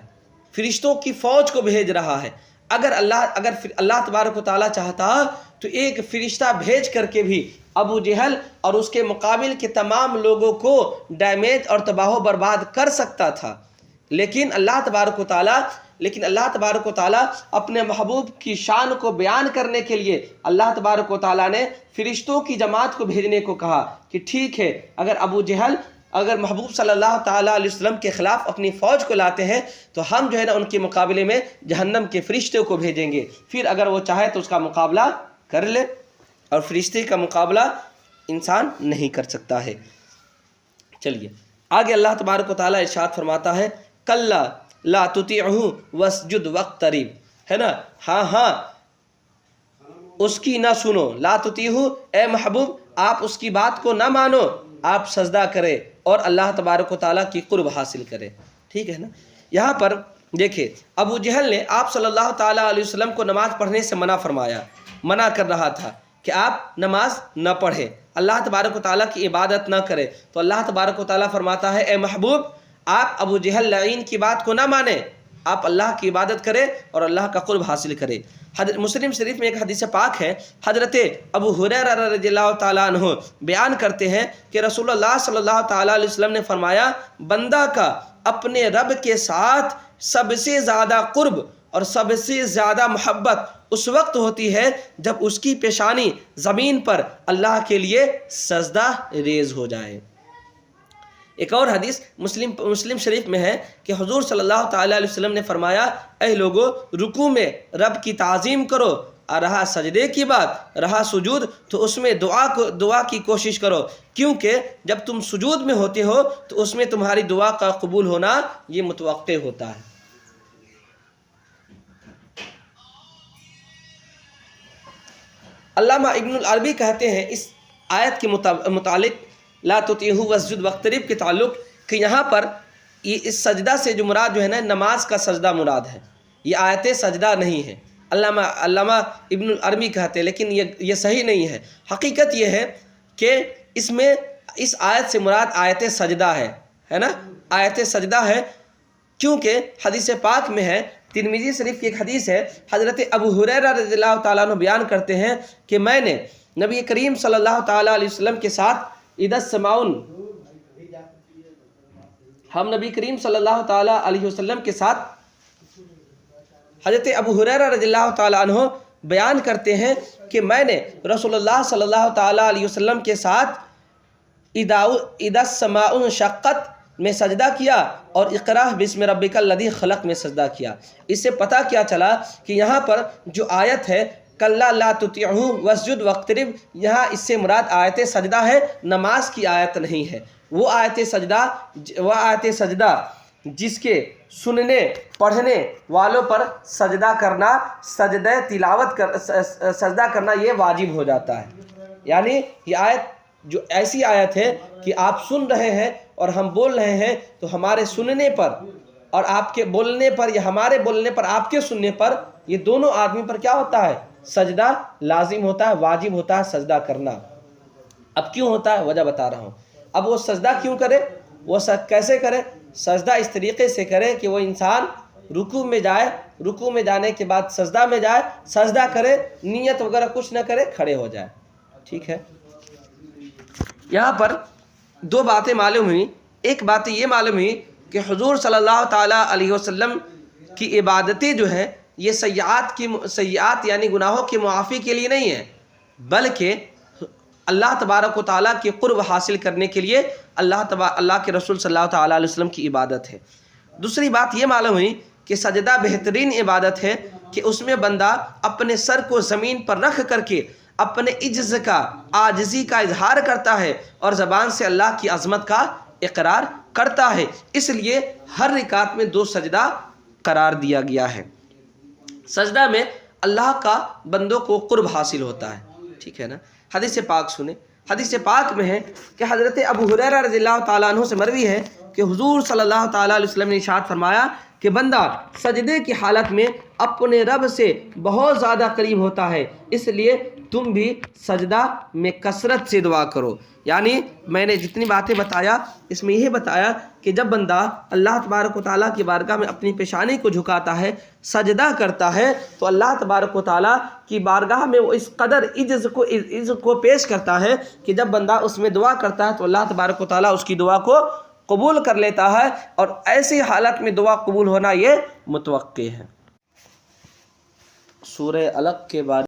فرشتوں کی فوج کو بھیج رہا ہے۔ اگر اللہ تبارک و تعالیٰ چاہتا تو ایک فرشتہ بھیج کر کے بھی ابو جہل اور اس کے مقابل کے تمام لوگوں کو ڈیمیج اور تباہ و برباد کر سکتا تھا، لیکن اللہ تبارک و تعالیٰ اپنے محبوب کی شان کو بیان کرنے کے لیے اللہ تبارک و تعالیٰ نے فرشتوں کی جماعت کو بھیجنے کو کہا کہ ٹھیک ہے، اگر محبوب صلی اللہ تعالیٰ علیہ وسلم کے خلاف اپنی فوج کو لاتے ہیں تو ہم جو ہے نا ان کے مقابلے میں جہنم کے فرشتوں کو بھیجیں گے، پھر اگر وہ چاہے تو اس کا مقابلہ کر لے، اور فرشتے کا مقابلہ انسان نہیں کر سکتا ہے۔ چلیے آگے اللہ تبارک و تعالیٰ ارشاد فرماتا ہے، کلا لا تطیعہ واسجد واقترب، ہے نا، ہاں اس کی نہ سنو، لا تطیعہ، اے محبوب آپ اس کی بات کو نہ مانو، آپ سجدہ کرے اور اللہ تبارک و تعالیٰ کی قرب حاصل کرے۔ ٹھیک ہے نا۔ یہاں پر دیکھیں ابو جہل نے آپ صلی اللہ تعالیٰ علیہ وسلم کو نماز پڑھنے سے منع کر رہا تھا کہ آپ نماز نہ پڑھیں، اللہ تبارک و تعالیٰ کی عبادت نہ کریں، تو اللہ تبارک و تعالیٰ فرماتا ہے، اے محبوب آپ ابو جہل لعین کی بات کو نہ مانیں، آپ اللہ کی عبادت کریں اور اللہ کا قرب حاصل کریں۔ مسلم شریف میں ایک حدیث پاک ہے، حضرت ابو ہریرہ رضی اللہ تعالیٰ عنہ بیان کرتے ہیں کہ رسول اللہ صلی اللہ تعالیٰ علیہ وسلم نے فرمایا، بندہ کا اپنے رب کے ساتھ سب سے زیادہ قرب اور سب سے زیادہ محبت اس وقت ہوتی ہے جب اس کی پیشانی زمین پر اللہ کے لیے سجدہ ریز ہو جائے۔ ایک اور حدیث مسلم شریف میں ہے کہ حضور صلی اللہ تعالیٰ علیہ وسلم نے فرمایا، اے لوگو رکوع میں رب کی تعظیم کرو، اور رہا سجدے کی بات، رہا سجود، تو اس میں دعا کی کوشش کرو، کیونکہ جب تم سجود میں ہوتے ہو تو اس میں تمہاری دعا کا قبول ہونا یہ متوقع ہوتا ہے۔ علامہ ابن العربی کہتے ہیں اس آیت کے متعلق لا تطیعوا واسجد واقترب کے تعلق کہ یہاں پر یہ اس سجدہ سے جو مراد جو ہے نا نماز کا سجدہ مراد ہے، یہ آیت سجدہ نہیں ہے۔ علامہ ابن العربی کہتے ہیں، لیکن یہ صحیح نہیں ہے۔ حقیقت یہ ہے کہ اس آیت سے مراد آیت سجدہ ہے نا، آیت سجدہ ہے، کیونکہ حدیث پاک میں ہے، ترمذی شریف کی ایک حدیث ہے، حضرت ابو ہریرہ رضی اللہ تعالیٰ عنہ بیان کرتے ہیں کہ میں نے نبی کریم صلی اللہ تعالیٰ علیہ وسلم کے ساتھ ہم نبی کریم صلی اللہ تعالیٰ علیہ وسلم کے ساتھ حضرت ابو ہریرہ رضی اللہ تعالیٰ عنہ بیان کرتے ہیں کہ میں نے رسول اللہ صلی اللہ تعالیٰ علیہ وسلم کے ساتھ اذا السماء انشقت میں سجدہ کیا اور اقرأ بسم ربک الذی خلق میں سجدہ کیا۔ اس سے پتہ کیا چلا کہ یہاں پر جو آیت ہے کلا لا تطیعہ واسجد واقترب، یہاں اس سے مراد آیت سجدہ ہے، نماز کی آیت نہیں ہے۔ وہ آیت سجدہ جس کے سننے پڑھنے والوں پر سجدہ کرنا، سجدہ کرنا یہ واجب ہو جاتا ہے۔ یعنی یہ آیت جو ایسی آیت ہے کہ آپ سن رہے ہیں اور ہم بول رہے ہیں، تو ہمارے سننے پر اور آپ کے بولنے پر یا ہمارے بولنے پر آپ کے سننے پر، یہ دونوں آدمی پر کیا ہوتا ہے؟ سجدہ لازم ہوتا ہے، واجب ہوتا ہے سجدہ کرنا۔ اب کیوں ہوتا ہے؟ وجہ بتا رہا ہوں۔ اب وہ سجدہ کیوں کرے؟ وہ کیسے کرے؟ سجدہ اس طریقے سے کرے کہ وہ انسان رکوع میں جائے، رکوع میں جانے کے بعد سجدہ میں جائے، سجدہ کرے، نیت وغیرہ کچھ نہ کرے، کھڑے ہو جائے۔ ٹھیک ہے، یہاں پر دو باتیں معلوم ہوئی۔ ایک بات یہ معلوم ہوئی کہ حضور صلی اللہ تعالیٰ علیہ وسلم کی عبادتیں جو ہیں یہ سیئات یعنی گناہوں کی معافی کے لیے نہیں ہے، بلکہ اللہ تبارک و تعالیٰ کے قرب حاصل کرنے کے لیے اللہ کے رسول صلی اللہ تعالیٰ علیہ وسلم کی عبادت ہے۔ دوسری بات یہ معلوم ہوئی کہ سجدہ بہترین عبادت ہے کہ اس میں بندہ اپنے سر کو زمین پر رکھ کر کے اپنے عجز کا، عاجزی کا اظہار کرتا ہے اور زبان سے اللہ کی عظمت کا اقرار کرتا ہے۔ اس لیے ہر رکعت میں 2 سجدہ قرار دیا گیا ہے۔ سجدہ میں اللہ کا بندوں کو قرب حاصل ہوتا ہے۔ ٹھیک ہے نا، حدیث پاک سنیں۔ حدیث پاک میں ہے کہ حضرت ابو ہریرہ رضی اللہ تعالیٰ عنہ سے مروی ہے کہ حضور صلی اللہ تعالیٰ علیہ وسلم نے ارشاد فرمایا کہ بندہ سجدے کی حالت میں اپنے رب سے بہت زیادہ قریب ہوتا ہے، اس لیے تم بھی سجدہ میں کثرت سے دعا کرو۔ یعنی میں نے جتنی باتیں بتایا اس میں یہ بتایا کہ جب بندہ اللہ تبارک و تعالیٰ کی بارگاہ میں اپنی پیشانی کو جھکاتا ہے، سجدہ کرتا ہے، تو اللہ تبارک و تعالیٰ کی بارگاہ میں وہ اس قدر عجز کو پیش کرتا ہے کہ جب بندہ اس میں دعا کرتا ہے تو اللہ تبارک و تعالیٰ اس کی دعا کو قبول کر لیتا ہے، اور ایسی حالت میں دعا قبول ہونا یہ متوقع ہے۔ سورہ علق کے بارے